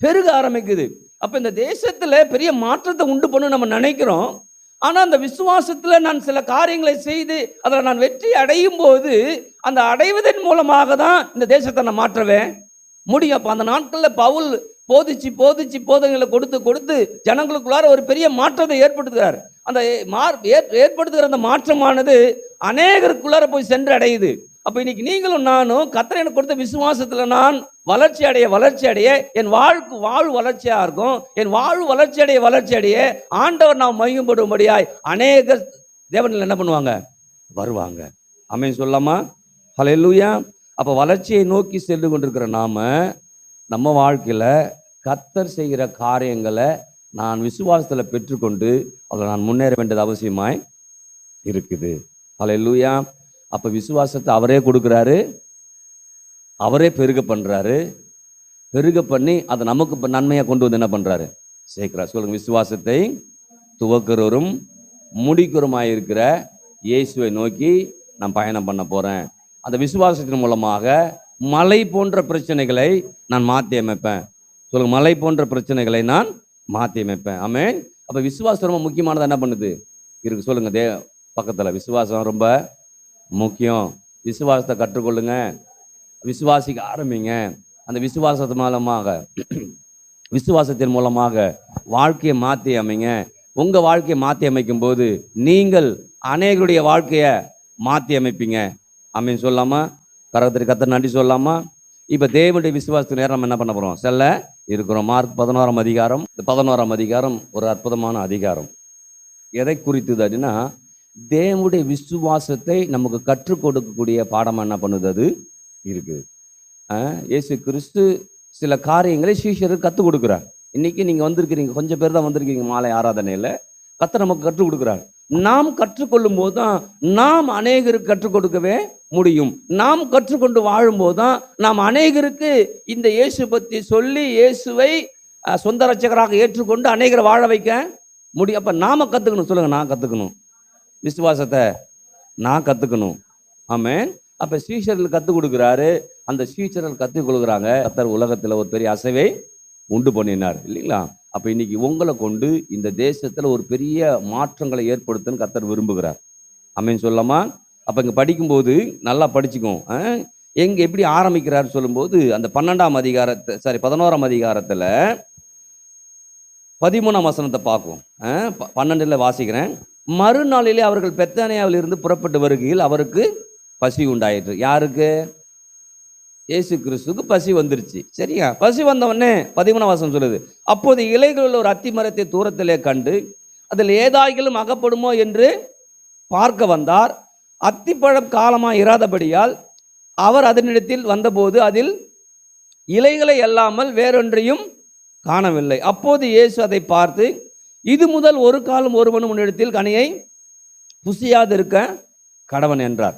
பெருக ஆரம்பிக்குது. அப்ப இந்த தேசத்துல பெரிய மாற்றத்தை உண்டு பண்ணு நம்ம நினைக்கிறோம். ஆனா அந்த விசுவாசத்துல நான் சில காரியங்களை செய்து அதில் நான் வெற்றி அடையும் போது அந்த அடைவதன் மூலமாக தான் இந்த தேசத்தை நான் மாற்றவே முடியும். அப்ப அந்த நாட்கள்ல பவுல் போதிச்சு போதனைகளை கொடுத்து ஜனங்களுக்குள்ளார ஒரு பெரிய மாற்றத்தை ஏற்படுத்துகிறார். அந்த ஏற்படுத்துகிற அந்த மாற்றமானது அநேகருக்குள்ளார போய் சென்று அடையுது. அப்ப இன்னைக்கு நீங்களும் நானும் கர்த்தர் எனக்கு கொடுத்த விசுவாசத்துல நான் வளர்ச்சி அடைய என் வாழ்வு வளர்ச்சியா இருக்கும். என் வாழ்வு வளர்ச்சி அடைய ஆண்டவர் நாம் மகிமைப்படும்படியாய் அநேகர் தேவனில் என்ன பண்ணுவாங்க? வருவாங்க. ஆமென் சொல்லலாமா? ஹல்லேலூயா. அப்ப வளர்ச்சியை நோக்கி சென்று கொண்டிருக்கிற நம்ம வாழ்க்கையில கர்த்தர் செய்கிற காரியங்களை நான் விசுவாசத்துல பெற்றுக்கொண்டு அதில் நான் முன்னேற வேண்டியது அவசியமாய் இருக்குது. ஹல்லேலூயா. அப்ப விசுவாசத்தை அவரே கொடுக்குறாரு, அவரே பெருக பண்றாரு. பெருக பண்ணி அதை நமக்கு நன்மையா கொண்டு வந்து என்ன பண்றாரு? சேர்க்கிறார். சொல்லுங்க, விசுவாசத்தை துவக்கிறவரும் முடிக்கிறவருமாயிருக்கிற இயேசுவை நோக்கி நான் பயணம் பண்ண போறேன். அந்த விசுவாசத்தின் மூலமாக மலை போன்ற பிரச்சனைகளை நான் மாற்றி அமைப்பேன். சொல்லுங்க, மலை போன்ற பிரச்சனைகளை நான் மாற்றி அமைப்பேன். ஆமென். அப்ப விசுவாசம் ரொம்ப முக்கியமானது என்ன பண்ணுது இருக்கு? சொல்லுங்க, பக்கத்துல விசுவாசம் ரொம்ப முக்கியம். விசுவாசத்தை கற்றுக்கொள்ளுங்க, விசுவாசிக்க ஆரம்பிங்க. அந்த விசுவாசத்தின் மூலமாக வாழ்க்கையை மாற்றி அமைங்க. உங்க வாழ்க்கையை மாற்றி அமைக்கும் போது நீங்கள் அநேகருடைய வாழ்க்கையை மாற்றி அமைப்பீங்க. ஆமென் சொல்லாமா? கர்த்தருக்கு நன்றி சொல்லாமா? இப்போ தேவனுடைய விசுவாசத்து நேரம் நம்ம என்ன பண்ண போகிறோம் செல்ல இருக்கிறோம். மார்க் 11ஆம் அதிகாரம். இந்த 11ஆம் அதிகாரம் ஒரு அற்புதமான அதிகாரம். எதை குறித்தது அப்படின்னா, தேவனுடைய விசுவாசத்தை நமக்கு கற்றுக் கொடுக்கக்கூடிய பாடமாக என்ன பண்ணுது அது இருக்குது. இயேசு கிறிஸ்து சில காரியங்களை சீஷருக்கு கற்றுக் கொடுக்குறார். இன்னைக்கு நீங்கள் வந்திருக்கிறீங்க, கொஞ்சம் பேர் தான் வந்திருக்கீங்க மாலை ஆராதனையில். கர்த்தர் நமக்கு கற்றுக் கொடுக்குறார். நாம் கற்றுக்கொள்ளும் போது தான் நாம் அநேகருக்கு கற்றுக் கொடுக்கவே முடியும். நாம் கற்றுக்கொண்டு வாழும்போது தான் நாம் அநேகருக்கு இந்த இயேசு பற்றி சொல்லி இயேசுவை சொந்த ரட்சகராக ஏற்றுக்கொண்டு அநேகரை வாழ வைக்க முடியும். அப்போ நாம கற்றுக்கணும். சொல்லுங்க, நான் கற்றுக்கணும். விசுவாசத்தை நான் கற்றுக்கணும். ஆமென். அப்போ சீஷர்கள் கற்றுக் கொடுக்குறாரு. அந்த சீஷர்கள் கற்றுக் கொடுக்குறாங்க. கர்த்தர் உலகத்தில் ஒரு பெரிய அசைவை உண்டு பண்ணினார் இல்லைங்களா? அப்போ இன்னைக்கு உங்களை கொண்டு இந்த தேசத்தில் ஒரு பெரிய மாற்றங்களை ஏற்படுத்துன்னு கர்த்தர் விரும்புகிறார். ஆமென் சொல்லலாமா? அப்போ இங்கே படிக்கும்போது நல்லா படிச்சுக்கும். எங்கே எப்படி ஆரம்பிக்கிறார் சொல்லும்போது, அந்த 11ஆம் அதிகாரத்தில் 13ஆம் வசனத்தை பார்க்கும். 12 வாசிக்கிறேன். மறுநாளிலே அவர்கள் பெத்தானியாவில் இருந்து புறப்பட்டு வருகையில் அவருக்கு பசி உண்டாயிற்று. யாருக்கு? இயேசு கிறிஸ்துக்கு பசி வந்துருச்சு. சரியா? பசி வந்தவொடனே 13ஆம் வசனம் சொல்லுது, அப்போது இலைகளில் ஒரு அத்தி மரத்தை தூரத்திலே கண்டு அதில் ஏதாயிலும் அகப்படுமோ என்று பார்க்க வந்தார். அத்திப்பழம் காலமாக இராதபடியால் அவர் அதனிடத்தில் வந்தபோது அதில் இலைகளை அல்லாமல் வேறொன்றையும் காணவில்லை. அப்போது இயேசு அதை பார்த்து, இது முதல் ஒரு காலம் ஒருவனும் உன்னிடத்தில் கனியை புசியாதிருக்க கடவன் என்றார்.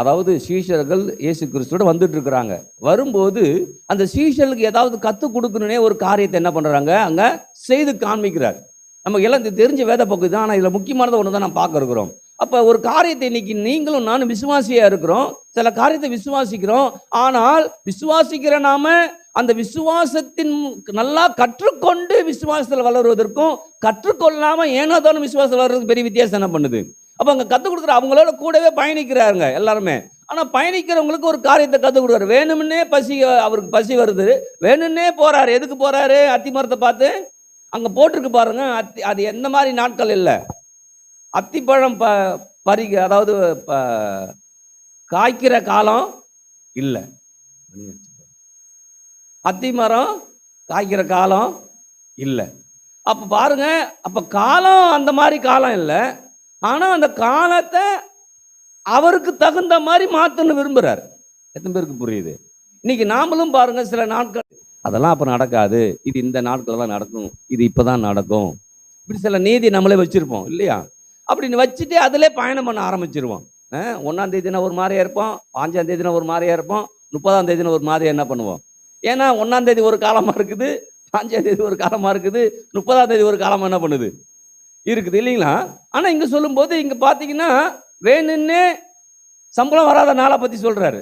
அதாவது சீஷர்கள் இயேசு கிறிஸ்துவோட வந்துட்டு இருக்கிறாங்க. வரும்போது அந்த சீஷர்களுக்கு ஏதாவது கற்றுக் கொடுக்கணுன்னே ஒரு காரியத்தை என்ன பண்ணுறாங்க, அங்கே செய்து காண்பிக்கிறார். நமக்கு எல்லாம் தெரிஞ்ச வேத பகுதி தான். ஆனால் இதில் முக்கியமானதை ஒன்று தான் நான் பார்க்க இருக்கிறோம். அப்போ ஒரு காரியத்தை இன்னைக்கு நீங்களும் நானும் விசுவாசியாக இருக்கிறோம். சில காரியத்தை விசுவாசிக்கிறோம். ஆனால் விசுவாசிக்கிற நாம அந்த விசுவாசத்தின் நல்லா கற்றுக்கொண்டு விசுவாசத்தில் வளருவதற்கும் கற்றுக்கொள்ளாமல் ஏனோதானும் விசுவாசத்தில் வளர்றதுக்கு பெரிய வித்தியாசம் என்ன பண்ணுது. அப்போ அங்கே கற்றுக் கொடுக்குற அவங்களோட கூடவே பயணிக்கிறாருங்க எல்லாருமே. ஆனால் பயணிக்கிறவங்களுக்கு ஒரு காரியத்தை கற்றுக் கொடுக்குறாரு. வேணும்னே அவருக்கு பசி வருது, வேணும்னே போறாரு. எதுக்கு போறாரு? அத்தி மரத்தை பார்த்து அங்கே போட்டிருக்கு பாருங்க. அது எந்த மாதிரி நாட்கள் இல்லை, அத்திப்பழம் பறிக்க, அதாவது காய்க்கிற காலம் இல்லை. அத்தி மரம் காய்க்கிற காலம் இல்லை. அப்போ பாருங்க, அப்போ காலம் அந்த மாதிரி காலம் இல்லை. ஆனால் அந்த காலத்தை அவருக்கு தகுந்த மாதிரி மாற்றணும்னு விரும்புகிறார். எத்தனை பேருக்கு புரியுது? இன்னைக்கு நாமளும் பாருங்க, சில நாட்கள் அதெல்லாம் அப்போ நடக்காது, இது இந்த நாட்களெல்லாம் நடக்கும், இது இப்போ தான் நடக்கும், இப்படி சில நீதி நம்மளே வச்சுருப்போம் இல்லையா? அப்படின்னு வச்சுட்டு அதிலே பயணம் பண்ண ஆரம்பிச்சிருவோம். 1ஆம் தேதினா ஒரு மாதிரியா இருப்போம், 5ஆம் தேதினா ஒரு மாதிரியா இருப்போம், 30ஆம் தேதினா ஒரு மாதிரியா என்ன பண்ணுவோம். ஏன்னா 1ஆம் தேதி ஒரு காலமாக இருக்குது, 5ஆம் தேதி ஒரு காலமாக இருக்குது, 30ஆம் தேதி ஒரு காலமாக என்ன பண்ணுது இருக்குது இல்லைங்களா? ஆனால் இங்கே சொல்லும்போது இங்கே பார்த்தீங்கன்னா வேணுன்னே சம்பளம் வராத நாளை பற்றி சொல்கிறாரு.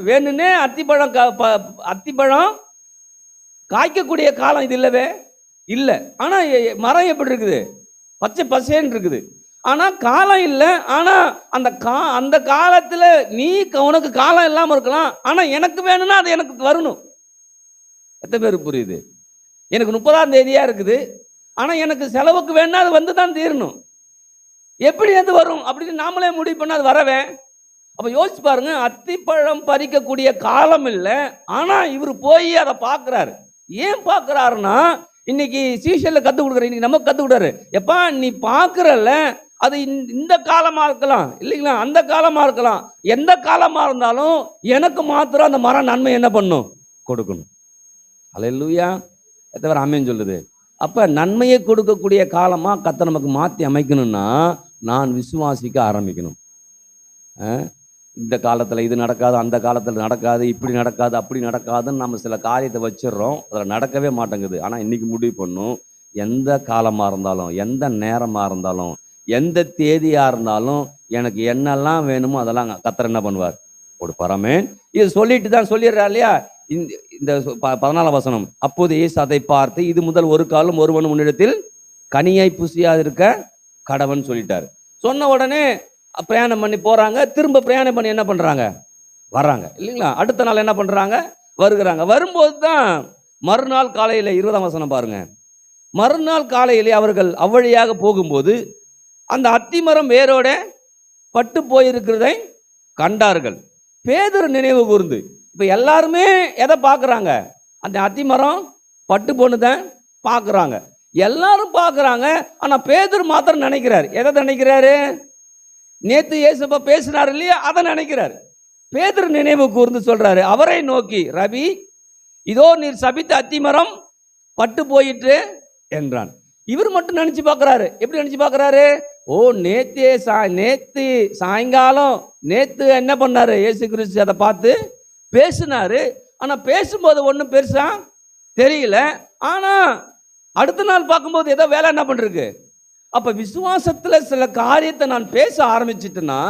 வேணுன்னே அத்திப்பழம் காய்க்கக்கூடிய காலம் இது இல்லவே இல்லை. ஆனால் மரம் எப்படி இருக்குது? பச்சை பசேன்னு இருக்குது. ஆனால் காலம் இல்லை. ஆனால் அந்த காலத்தில் நீ உனக்கு காலம் இல்லாமல் இருக்கலாம், ஆனால் எனக்கு வேணும்னா அது எனக்கு வரணும். எத்தனை பேருக்கு புரியுது? எனக்கு 30ஆம் தேதியாக இருக்குது, ஆனால் எனக்கு செலவுக்கு வேணும்னா அது வந்து தான் தீரணும். எப்படி அது வரும் அப்படின்னு நாமளே முடிவு பண்ண அது வரவே. அப்போ யோசிச்சு பாருங்க, அத்திப்பழம் பறிக்கக்கூடிய காலம் இல்லை, ஆனால் இவர் போய் அதை பார்க்குறாரு. ஏன் பார்க்குறாருன்னா, இன்னைக்கு சீஷனில் கற்றுக் கொடுக்குற, இன்னைக்கு நமக்கு கற்றுக் கொடுக்குறாரு. எப்பா நீ பார்க்குறல்ல, அது இந்த காலமாக இருக்கலாம் இல்லைங்களா, அந்த காலமாக இருக்கலாம், எந்த காலமாக இருந்தாலும் எனக்கு மாத்திரம் அந்த மரம் நன்மை என்ன பண்ணும்? கொடுக்கணும். அல்லேலூயா. எத்தனை ஆமென் சொல்லுது? அப்போ நன்மையை கொடுக்கக்கூடிய காலமாக கர்த்தர் நமக்கு மாற்றி அமைக்கணும்னா நான் விசுவாசிக்க ஆரம்பிக்கணும். இந்த காலத்தில் இது நடக்காது, அந்த காலத்தில் நடக்காது, இப்படி நடக்காது, அப்படி நடக்காதுன்னு நம்ம சில காரியத்தை வச்சிடுறோம், அதில் நடக்கவே மாட்டேங்குது. ஆனால் இன்னைக்கு முடிவு பண்ணும், எந்த காலமாக இருந்தாலும், எந்த நேரமாக இருந்தாலும், எந்த தேதியாக இருந்தாலும் எனக்கு என்னெல்லாம் வேணுமோ அதெல்லாம் கர்த்தர் என்ன பண்ணுவார்? கொடுப்பார். ஆமென். இது சொல்லிட்டு தான் சொல்லிடுறா இல்லையா? இந்த 14ஆம் வசனம், அப்போது இயேசு அதை பார்த்து, இது முதல் ஒரு காலம் ஒருவன் உன்னிடத்தில் கனியை புசியாதிருக்க கடவன் சொல்லிட்டார். சொன்ன உடனே பிரயாணம் பண்ணி போறாங்க. திரும்ப பிரயாணம் பண்ணி என்ன பண்றாங்க? வர்றாங்க இல்லைங்களா? அடுத்த நாள் என்ன பண்றாங்க? வருகிறாங்க. வரும்போது தான் மறுநாள் காலையில 20ஆம் வசனம் பாருங்க. மறுநாள் காலையிலே அவர்கள் அவ்வழியாக போகும்போது அந்த அத்திமரம் வேரோட பட்டு போயிருக்கிறதை கண்டார்கள். பேதுரு நினைவு கூர்ந்து. இப்ப எல்லாருமே எதை பார்க்குறாங்க? அந்த அத்திமரம் பட்டு போனதான் பார்க்குறாங்க. எல்லாரும் பார்க்குறாங்க. ஆனா பேதுரு மாத்திரம் நினைக்கிறார். எதை நினைக்கிறாரு? நேத்து இயேசுப்பா பேசினார் இல்லையா, அதை நினைக்கிறார். பேதுரு நினைவு கூர்ந்து சொல்றாரு, அவரை நோக்கி, ரபி, இதோ நீர் சபித்த அத்திமரம் பட்டு போயிற்று என்றான். இவர் மட்டும் நினைச்சு பார்க்கிறாரு. எப்படி நினைச்சு பார்க்கிறாரு? ஓ, நேத்து சாயங்காலம் நேத்து என்ன பண்ணாரு? இயேசு கிறிஸ்து அதை பார்த்து பேசினாரு. ஆனா பேசும்போது ஒன்றும் பெருசா தெரியல. ஆனா அடுத்த நாள் பார்க்கும்போது ஏதோ வேலை என்ன பண்றது? அப்ப விசுவாசத்துல சில காரியத்தை நான் பேச ஆரம்பிச்சிட்டேன்னா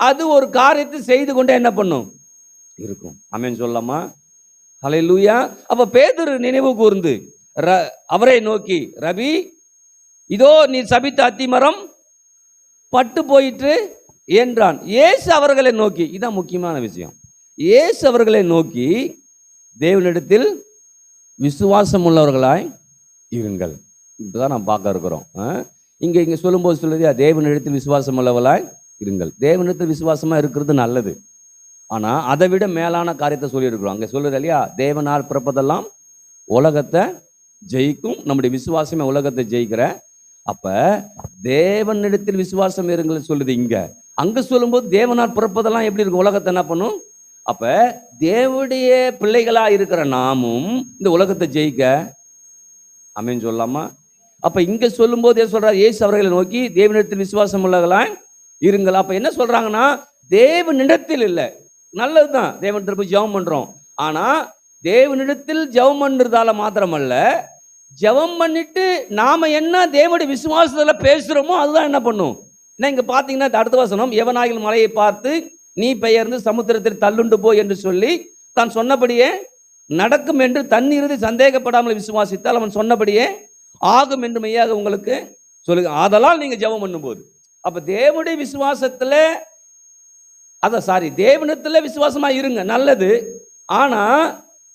அது ஒரு காரியத்தை செய்து கொண்டே என்ன பண்ணும் இருக்கும். ஆமென் சொல்லலாமா? ஹல்லேலூயா. அப்ப பேதுரு நினைவு கூர்ந்து அவரை நோக்கி, ரபி, இதோ நீர் சபித்த அத்திமரம் பட்டு போயிற்று என்றான். இயேசு அவர்களை நோக்கி, இதான் முக்கியமான விஷயம், இயேசு அவர்களை நோக்கி, தேவனிடத்தில் விசுவாசம் உள்ளவர்களாய் இருங்கள். இப்பதான் நாம் பார்க்க இருக்கிறோம். இங்க சொல்லும்போது சொல்லுது, தேவனிடத்தில் விசுவாசம் உள்ளவர்களாய் இருங்கள். தேவனிடத்தில் விசுவாசமா இருக்கிறது நல்லது. ஆனா அதை விட மேலான காரியத்தை சொல்லி இருக்கிறோம். அங்க சொல்லுது இல்லையா, தேவனால் பிறப்பதெல்லாம் உலகத்தை ஜெயிக்கும். நம்முடைய விசுவாசமே உலகத்தை ஜெயிக்கிற. அப்ப தேவனிடத்தில் விசுவாசம் இருங்கள் சொல்லுது இங்க. அங்க சொல்லும்போது தேவனால் பிறப்பதெல்லாம் எப்படி இருக்கும்? உலகத்தை என்ன பண்ணும்? அப்ப தேவனுடைய பிள்ளைகளா இருக்கிற நாமும் இந்த உலகத்தை ஜெயிக்க ஆமென் சொல்லலாமா? அப்ப இங்க சொல்லும்போது என்ன சொல்றாரு? இயேசு அவர்களை நோக்கி, தேவனிடத்தில் விசுவாசம் உள்ளவர்களாய் இருங்கள். அப்ப என்ன சொல்றாங்கன்னா, தேவனிடத்தில் இல்லை, நல்லதுதான் தேவனிடத்தில் போய் ஜெபம் பண்றோம். ஆனா தேவனிடத்தில் ஜெபம் பண்றதால மாத்திரமல்ல, ஜெபம் பண்ணிட்டு நாம என்ன தேவனுடைய விசுவாசத்துல பேசுறோமோ அதுதான் என்ன பண்ணும். இங்க பாத்தீங்கன்னா அடுத்த வசனம், எவனாகிலும் மலையை பார்த்து நீ பெயர்ந்து சமுத்திரத்தில் தள்ளுண்டு போ என்று சொல்லி தான் சொன்னபடியே நடக்கும் என்று தண்ணீரை சந்தேகப்படாமல் விசுவாசித்தால் அவன் சொன்னபடியே ஆகும் என்று மெய்யாக உங்களுக்கு சொல்லுங்க. அதெல்லாம் நீங்க ஜெபம் பண்ணும்போது, அப்ப தேவனுடைய விசுவாசத்துல தேவனிடத்துல விசுவாசமா இருங்க, நல்லது. ஆனா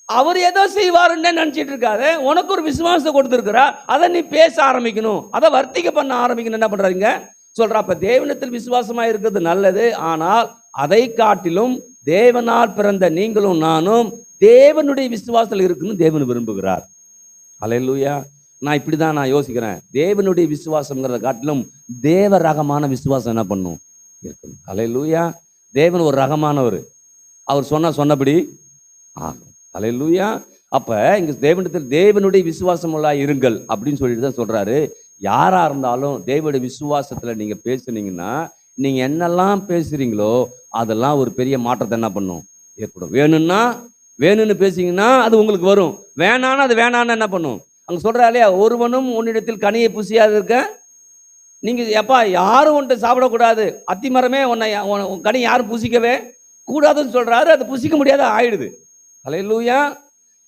அவர் ஏதோ செய்வாருன்னு நினைச்சிட்டு இருக்காத. உனக்கு ஒரு விசுவாசத்தை கொடுத்திருக்கிறா, அதை நீ பேச ஆரம்பிக்கணும், அதை வர்த்திக்க பண்ண ஆரம்பிக்கணும். என்ன பண்றாங்க சொல்ற? அப்ப தேவனிடத்தில் விசுவாசமா இருக்கிறது நல்லது. ஆனால் அதை காட்டிலும் தேவனால் பிறந்த நீங்களும் நானும் தேவனுடைய விசுவாசத்தில் இருக்குன்னு தேவன் விரும்புகிறார். ஹல்லேலூயா. நான் இப்படிதான் நான் யோசிக்கிறேன். தேவனுடைய விசுவாசம்ங்கிறத காட்டிலும் தேவ ரகமான விசுவாசம் என்ன பண்ணும் இருக்கணும். ஹல்லேலூயா. தேவன் ஒரு ரகமானவர். அவர் சொன்னபடி ஆகும். ஹல்லேலூயா. அப்ப இங்க தேவனுடைய விசுவாசம் உள்ள இருங்கள் அப்படின்னு சொல்லிட்டு தான் சொல்றாரு. யாரா இருந்தாலும் தேவனுடைய விசுவாசத்துல நீங்க பேசுனீங்கன்னா, நீங்க என்னெல்லாம் பேசுறீங்களோ அதெல்லாம் ஒரு பெரிய மாற்றத்தை என்ன பண்ணும் ஏற்படும். வேணும்னு பேசிங்கன்னா அது உங்களுக்கு வரும், வேணான்னு அது வேணான்னு என்ன பண்ணும். அங்க சொல்றா இல்லையா, ஒருவனும் உன்னிடத்தில் கனியை புசியாது இருக்க நீங்க எப்பா யாரும் உன்ட்டு சாப்பிடக்கூடாது, அத்திமரமே உன்னை கனி யாரும் புசிக்கவே கூடாதுன்னு சொல்றாரு. அது புசிக்க முடியாத ஆயிடுது. ஹல்லேலூயா.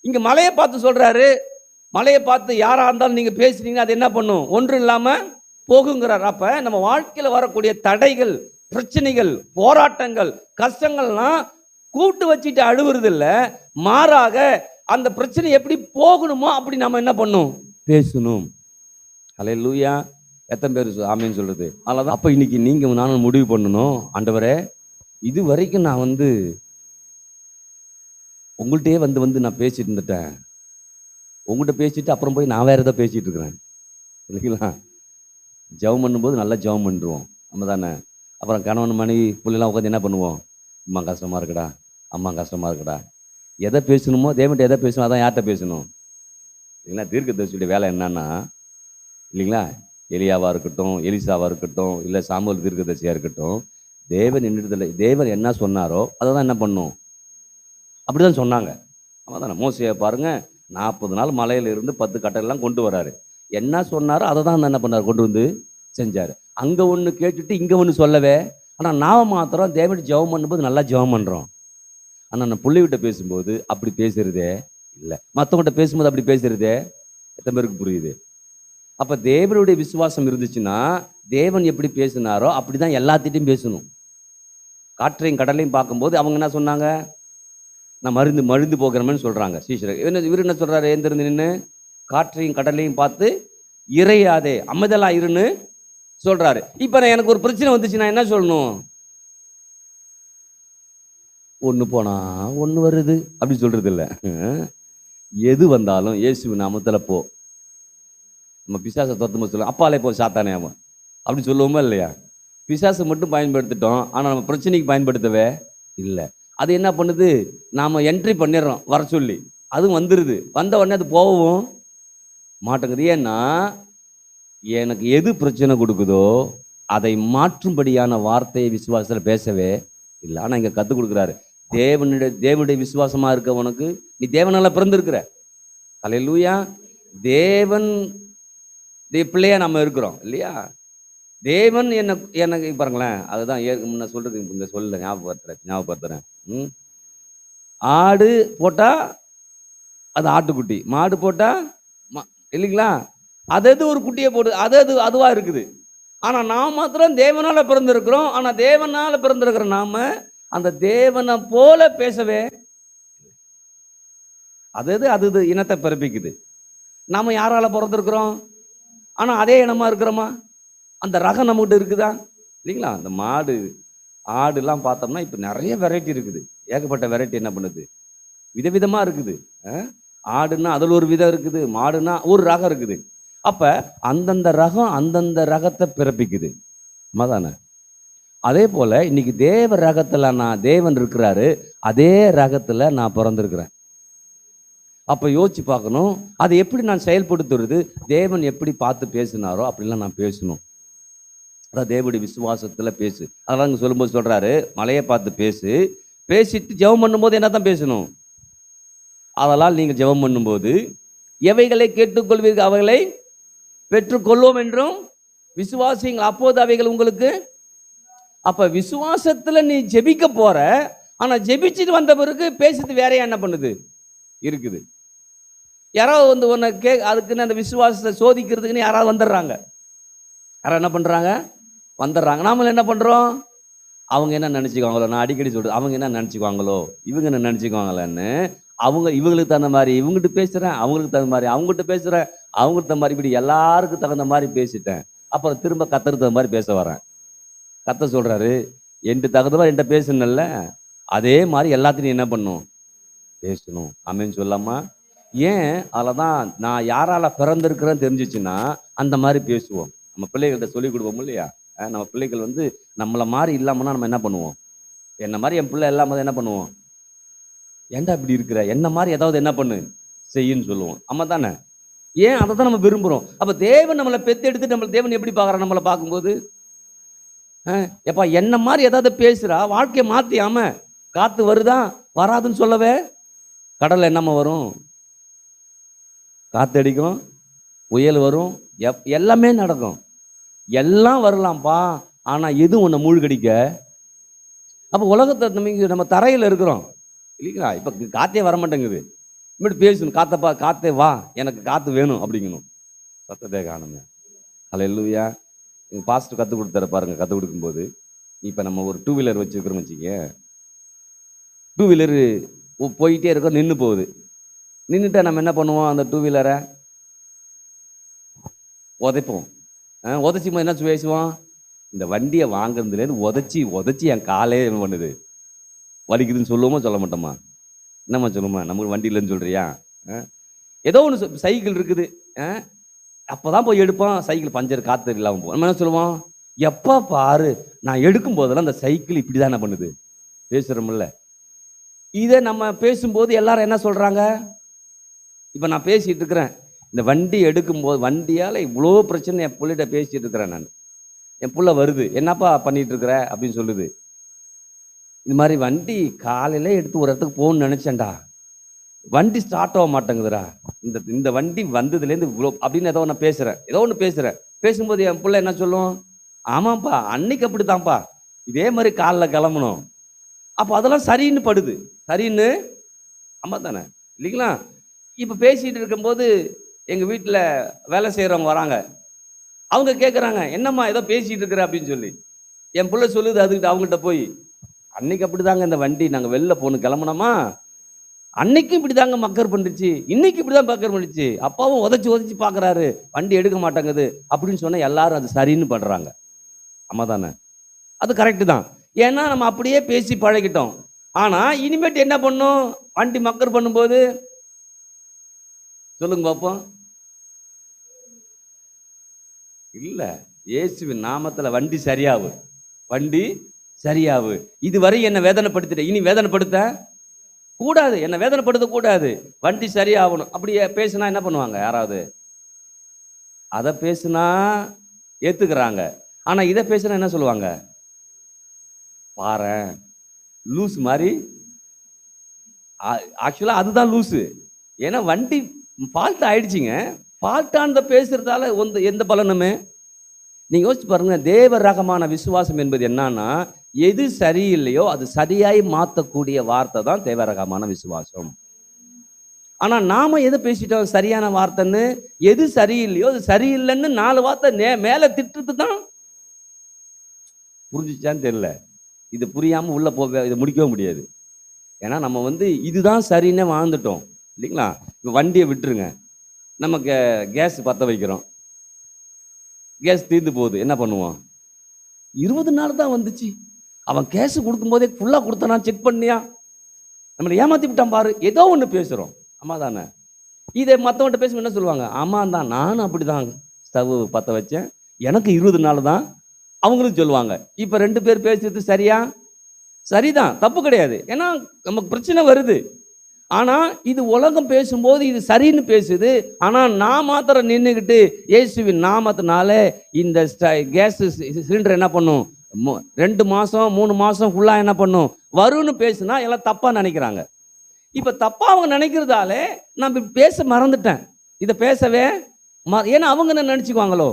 இங்க மலையை பார்த்து சொல்றாரு, மலையை பார்த்து யாரா இருந்தாலும் நீங்க பேசுறீங்கன்னா அது என்ன பண்ணும்? ஒன்றும் இல்லாம போகுங்கிறார். அப்ப நம்ம வாழ்க்கையில வரக்கூடிய தடைகள், பிரச்சனைகள், போராட்டங்கள், கஷ்டங்கள்லாம் கூட்டு வச்சுட்டு அழுவுறது இல்ல, மாறாக அந்த பிரச்சனை எப்படி போகணுமோ அப்படி நம்ம என்ன பண்ணும்? பேசணும். ஹல்லேலூயா. எத்தனை பேர் ஆமேன்னு சொல்றது? அதனாலதான் அப்ப இன்னைக்கு நீங்க நானும் முடிவு பண்ணணும், ஆண்டவரே இது வரைக்கும் நான் உங்கள்கிட்டயே வந்து நான் பேசிட்டு இருந்துட்டேன், உங்கள்கிட்ட பேசிட்டு அப்புறம் போய் நான் வேற ஏதோ பேசிட்டு இருக்கிறேன் இல்லைங்களா? ஜெபம் பண்ணும்போது நல்லா ஜெபம் பண்ணுவோம் நம்ம தானே. அப்புறம் கணவன் மனைவி பிள்ளைலாம் உட்காந்து என்ன பண்ணுவோம்? அம்மா கஷ்டமா இருக்குடா, அம்மா கஷ்டமா இருக்குடா. எதை பேசணுமோ தேவன்கிட்ட எதை பேசணும் அதான் யார்கிட்ட பேசணும் இல்லைங்களா? தீர்க்கதரிசியுடைய வேலை என்னன்னா இல்லைங்களா, எலியாவா இருக்கட்டும், எலிசாவா இருக்கட்டும், இல்லை சாமுவேல் தீர்க்கதரிசியா இருக்கட்டும், தேவன் என்ன சொன்னாரோ அதை தான் என்ன பண்ணும், அப்படிதான் சொன்னாங்க. ஆமாம் தானே. மோசையை பாருங்க, 40 நாள் மலையில இருந்து 10 கட்டெல்லாம் கொண்டு வராரு. என்ன சொன்னாரோ அதை தான் என்ன பண்ணார், கொண்டு வந்து செஞ்சாரு. அங்க ஒன்று கேட்டுட்டு இங்க ஒன்று சொல்லவே. ஆனா நாம மாத்திரம் தேவன் ஜெபம் பண்ணும்போது நல்லா ஜெபம் பண்றோம். ஆனா நான் பிள்ளைகிட்ட பேசும்போது அப்படி பேசுறதே இல்லை, மற்றவங்கிட்ட பேசும்போது அப்படி பேசுறதே எத்தனை பேருக்கு புரியுது? அப்ப தேவனுடைய விசுவாசம் இருந்துச்சுன்னா தேவன் எப்படி பேசினாரோ அப்படிதான் எல்லாத்திட்டையும் பேசணும். காற்றையும் கடலையும் பார்க்கும்போது அவங்க என்ன சொன்னாங்க? நான் மருந்து போகிறோம்னு சொல்றாங்க சீஷர். இவர் என்ன சொல்றாரு? எழுந்திருந்து நின்று காற்றையும் கடலையும் பார்த்து இறையாதே அமைதலா இருன்னு சொல்றாரு. இப்ப எனக்கு ஒரு பிரச்சனை வந்துச்சு, நான் என்ன சொல்லணும்? ஒன்று போனா ஒன்று வருது அப்படி சொல்றது இல்லை. எது வந்தாலும் இயேசு நாமத்தில் போ. நம்ம பிசாசை துரத்தும்போது சொல்லுவோம், அப்பாலே போ சாத்தானே அவன் அப்படி சொல்லுவோமா இல்லையா? பிசாசை மட்டும் பயன்படுத்திட்டோம், ஆனால் நம்ம பிரச்சனைக்கு பயன்படுத்தவே இல்லை. அது என்ன பண்ணுது, நாம் என்ட்ரி பண்ணிடுறோம் வர சொல்லி, அதுவும் வந்துடுது. வந்த உடனே அது போகவும் மாட்டேங்குது. ஏன்னா எனக்கு எது பிரச்சனை கொடுக்குதோ அதை மாற்றும்படியான வார்த்தையை விசுவாசத்தில் பேசவே இல்லை. ஆனால் இங்கே கற்றுக் கொடுக்குறாரு, தேவனுடைய விசுவாசமாக இருக்க உனக்கு, நீ தேவனால பிறந்திருக்கிற. அல்லேலூயா. தேவன் பிள்ளையா நம்ம இருக்கிறோம் இல்லையா? தேவன் எனக்கு பாருங்களேன், அதுதான் முன்ன சொல்றது இங்க சொல்ல ஞாபகப்படுத்துறேன். ஆடு போட்டா அது ஆட்டுக்குட்டி, மாடு போட்டா இல்லைங்களா? அது ஒரு குட்டியை போடு, அதுவா இருக்குது. ஆனா நாம் மாத்திரம் தேவனால பிறந்திருக்கிறோம். ஆனா தேவனால பிறந்திருக்கிற நாம அந்த தேவனை போல பேசவே, அது இனத்தை பிறப்பிக்குது. நாம யாரால பிறந்திருக்கிறோம்? ஆனா அதே இனமா இருக்கிறோமா? அந்த ரகம் நம்மகிட்ட இருக்குதா இல்லைங்களா? அந்த மாடு ஆடுலாம் பார்த்தோம்னா இப்போ நிறைய வெரைட்டி இருக்குது, ஏகப்பட்ட வெரைட்டி. என்ன பண்ணுது, விதவிதமா இருக்குது. ஆடுன்னா அதில் ஒரு விதம் இருக்குது, மாடுன்னா ஒரு ரகம் இருக்குது. அப்ப அந்தந்த ரகம் அந்தந்த ரகத்தை பிறப்பிக்குது. தானே? அதே போல இன்னைக்கு தேவ ரகத்துல நான், தேவன் இருக்கிறாரு, அதே ரகத்துல நான் பிறந்திருக்கிறேன். அப்ப யோசிச்சு பார்க்கணும், அதை எப்படி நான் செயல்படுத்துறது. தேவன் எப்படி பார்த்து பேசினாரோ அப்படிலாம் நான் பேசணும். அதான் தேவனுடைய விசுவாசத்துல பேசு. அதெல்லாம் இங்க சொல்லும்போது சொல்றாரு, மலையை பார்த்து பேசு, பேசிட்டு ஜெபம் பண்ணும்போது என்ன தான் பேசணும். அதெல்லாம் நீங்கள் ஜெபம் பண்ணும்போது எவைகளை கேட்டுக்கொள்வீர்கள் அவைகளை பெற்றுக்கொள்வோம் என்றும் விசுவாசிங்கள், அப்போது அவைகள் உங்களுக்கு. அப்ப விசுவாசத்துல நீ ஜெபிக்க போற, ஆனா ஜெபிச்சுட்டு வந்த பிறகு பேசுறது வேறையா என்ன பண்ணுது இருக்குது. யாராவது உன்னை அதுக்குன்னு அந்த விசுவாசத்தை சோதிக்கிறதுக்குன்னு யாராவது வந்துடுறாங்க. யாராவது என்ன பண்றாங்க, வந்துடுறாங்க. நாமளும் என்ன பண்றோம், அவங்க என்ன நினைச்சுக்குவாங்களோ, நான் அடிக்கடி சொல்றது, அவங்க என்ன நினைச்சுக்குவாங்களோ, இவங்க என்ன நினைச்சுக்குவாங்களான்னு இவங்களுக்கு தகுந்த மாதிரி இவங்ககிட்ட பேசுறேன், அவங்களுக்கு தகுந்த மாதிரி அவங்ககிட்ட பேசுறேன், அவங்களுக்கு தகுந்த மாதிரி இப்படி எல்லாருக்கும் தகுந்த மாதிரி பேசிட்டேன். அப்புறம் திரும்ப கத்தருக்கு தகுந்த மாதிரி பேச வரேன். கத்த சொல்றாரு, என்கிட்ட தகுந்த மாதிரி என்கிட்ட பேசணும்ல, அதே மாதிரி எல்லாத்தையும் என்ன பண்ணும், பேசணும். ஆமென் சொல்லாமா? ஏன்? அதில்தான் நான் யாரால பிறந்திருக்கிறேன்னு தெரிஞ்சிச்சுன்னா அந்த மாதிரி பேசுவோம். நம்ம பிள்ளைகள்கிட்ட சொல்லிக் கொடுப்போம் இல்லையா? நம்ம பிள்ளைகள் நம்மளை மாதிரி இல்லாமன்னா நம்ம என்ன பண்ணுவோம், என்ன மாதிரி என் பிள்ளை இல்லாமல் என்ன பண்ணுவோம், ஏன்டா இப்படி இருக்கிற, என்ன மாதிரி ஏதாவது என்ன பண்ணு செய்யுன்னு சொல்லுவோம். ஆமா தானே? ஏன்? அதை தான் நம்ம விரும்புகிறோம். அப்போ தேவன் நம்மளை பெத்தெடுத்து நம்மளை தேவன் எப்படி பார்க்குறா, நம்மளை பார்க்கும்போது எப்பா என்ன மாதிரி ஏதாவது பேசுகிறா, வாழ்க்கையை மாற்றியாம காற்று வருதா வராதுன்னு சொல்லவே, கடலில் என்னம்மா வரும், காற்றடிக்கும், புயல் வரும், எல்லாமே நடக்கும், எல்லாம் வரலாம்ப்பா. ஆனால் எது உன்னை மூழ்கடிக்க? அப்போ உலகத்தை நம்ம தரையில் இருக்கிறோம் இல்லைங்களா? இப்போ காற்றே வர மாட்டேங்குது, இப்படி பேசணும், காத்தப்பா காற்றே வா, எனக்கு காற்று வேணும் அப்படிங்கணும். சத்தத்தை காணுங்க. அல்லேலூயா. எங்கள் பாஸ்டர் கற்றுக் கொடுத்தாரு பாருங்க. கற்றுக் கொடுக்கும்போது இப்போ நம்ம ஒரு 2 வீலர் வச்சுருக்கிறோம் வச்சுக்க, 2 வீலரு போயிட்டே இருக்கோம், நின்று போகுது. நின்றுட்டா நம்ம என்ன பண்ணுவோம், அந்த 2 வீலரை உதைப்போம். உதைச்சி என்ன பேசுவோம், இந்த வண்டியை வாங்குறதுலேருந்து உதச்சி என் காலே என்ன பண்ணுது, வலிக்குதுன்னு சொல்லுவோமா சொல்ல மாட்டோமா? என்னம்மா சொல்லுமா, நமக்கு வண்டி இல்லைன்னு சொல்றியா? ஏதோ ஒன்று சைக்கிள் இருக்குது, அப்போதான் போய் எடுப்போம், சைக்கிள் பஞ்சர் காற்று இல்லாமல் போகும். நம்ம என்ன சொல்லுவோம், எப்போ பாரு நான் எடுக்கும் போதெல்லாம் அந்த சைக்கிள் இப்படி தான் என்ன பண்ணுது, பேசுகிறோம்ல. இதை நம்ம பேசும்போது எல்லாரும் என்ன சொல்கிறாங்க, இப்போ நான் பேசிகிட்டு இருக்கிறேன், இந்த வண்டி எடுக்கும்போது வண்டியால் இவ்வளோ பிரச்சனை என் பிள்ளைகிட்ட பேசிகிட்டு இருக்கிறேன் நான், என் பிள்ளை வருது, என்னப்பா பண்ணிகிட்டு இருக்கிற அப்படின்னு சொல்லுது. இது மாதிரி வண்டி காலையில் எடுத்து ஒரு இடத்துக்கு போகணும்னு நினச்சேன்டா, வண்டி ஸ்டார்ட் ஆக மாட்டேங்குதுடா, இந்த வண்டி வந்ததுலேருந்து இவ்வளோ அப்படின்னு ஏதோ ஒன்று பேசுகிறேன். பேசும்போது என் பிள்ளை என்ன சொல்லும், ஆமாப்பா அன்னைக்கு அப்படி தான்ப்பா, இதே மாதிரி காலில் கிளம்பணும். அப்போ அதெல்லாம் சரின்னு படுது, சரின்னு. ஆமாம் தானே இல்லைங்களா? இப்போ பேசிகிட்டு இருக்கும்போது எங்கள் வீட்டில் வேலை செய்கிறவங்க வராங்க, அவங்க கேட்குறாங்க, என்னம்மா ஏதோ பேசிகிட்டு இருக்கிற அப்படின்னு சொல்லி. என் பிள்ளை சொல்லுது அதுக்கிட்ட, அவங்ககிட்ட போய், அன்னைக்கு அப்படி தாங்க இந்த வண்டி நாங்கள் வெளில போகணும் கிளம்புனோமா, அன்னைக்கு இப்படி தாங்க மக்கர் பண்ணிடுச்சு, இன்னைக்கு இப்படி தான் மக்கர் பண்ணிடுச்சு, அப்பாவும் உதச்சி பார்க்குறாரு, வண்டி எடுக்க மாட்டேங்குது அப்படின்னு சொன்னால் எல்லாரும் அது சரின்னு பண்ணுறாங்க. ஆமாம் தானே? அது கரெக்டு தான். ஏன்னா நம்ம அப்படியே பேசி பழகிட்டோம். ஆனா இனிமேட்டு என்ன பண்ணும்? வண்டி மக்கர் பண்ணும்போது சொல்லுங்க பார்ப்போம். இல்ல, இயேசுவின் நாமத்துல வண்டி சரியாவு, வண்டி சரியாவு. இதுவரை என்ன வேதனைப்படுத்திட்ட, இனி வேதனைப்படுத்த கூடாது, என்ன வேதனைப்படுத்த கூடாது, வண்டி சரியாகணும். அப்படி பேசினா என்ன பண்ணுவாங்க யாராவது? அதை பேசுனா ஏத்துக்கிறாங்க. ஆனா இதை பேசுனா என்ன சொல்லுவாங்க? பாரேன் லூஸ் மாதிரி. ஆக்சுவலா அதுதான் லூசு. ஏன்னா வண்டி ஃபால்ட் ஆயிடுச்சுங்க. ஃபால்ட்டானத பேசுறதால எந்த பலனுமே. நீங்க யோசிச்சு பாருங்க, தேவ ரகமான விசுவாசம் என்பது என்னன்னா, எது சரியில்லையோ அது சரியாய் மாத்தக்கூடிய வார்த்தை தான் தேவ ரகமான விசுவாசம். ஆனா நாம எது பேசிட்டோம் சரியான வார்த்தைன்னு? எது சரியில்லையோ அது சரியில்லைன்னு 4 வார்த்தை மேல திட்டுறது தான். புரிஞ்சுச்சான்னு தெரியல. இது புரியாம உள்ள போக இதை முடிக்கவே முடியாது. ஏன்னா நம்ம இதுதான் சரின்னு வாழ்ந்துட்டோம் இல்லைங்களா? இப்போ வண்டியை விட்டுருங்க, நமக்கு கேஸ் பற்ற வைக்கிறோம், கேஸ் தீர்ந்து போகுது, என்ன பண்ணுவோம்? 20 நாள் தான் வந்துச்சு, அவன் கேஸ் கொடுக்கும்போதே ஃபுல்லாக கொடுத்தானா, செக் பண்ணியா, நம்மளை ஏமாத்தி விட்டான் பாரு, ஏதோ ஒன்று பேசுகிறோம். ஆமா தானே? இதை மற்றவன்கிட்ட பேசும்போது என்ன சொல்லுவாங்க? ஆமா தான், நானும் அப்படி தான் ஸ்டவ் பற்ற வச்சேன், எனக்கு 20 நாள் தான். அவங்களும் சொல்லுவாங்க. இப்போ 2 பேர் பேசுறது சரியா? சரிதான், தப்பு கிடையாது. ஏன்னா நமக்கு பிரச்சனை வருது. ஆனா இது உலகம் பேசும்போது இது சரின்னு பேசுது. ஆனா நான் மாத்திரம் நின்றுக்கிட்டு இயேசுவின் நாமத்தினால இந்த கேஸ் சிலிண்டர் என்ன பண்ணும், 2 மாசம் 3 மாசம் ஃபுல்லா என்ன பண்ணும் வரும்னு பேசுனா எல்லாம் தப்பா நினைக்கிறாங்க. இப்ப தப்பா அவங்க நினைக்கிறதால நான் பேச மறந்துட்டேன். இதை பேசவே ஏன்னா அவங்க என்ன நினைச்சுக்குவாங்களோ,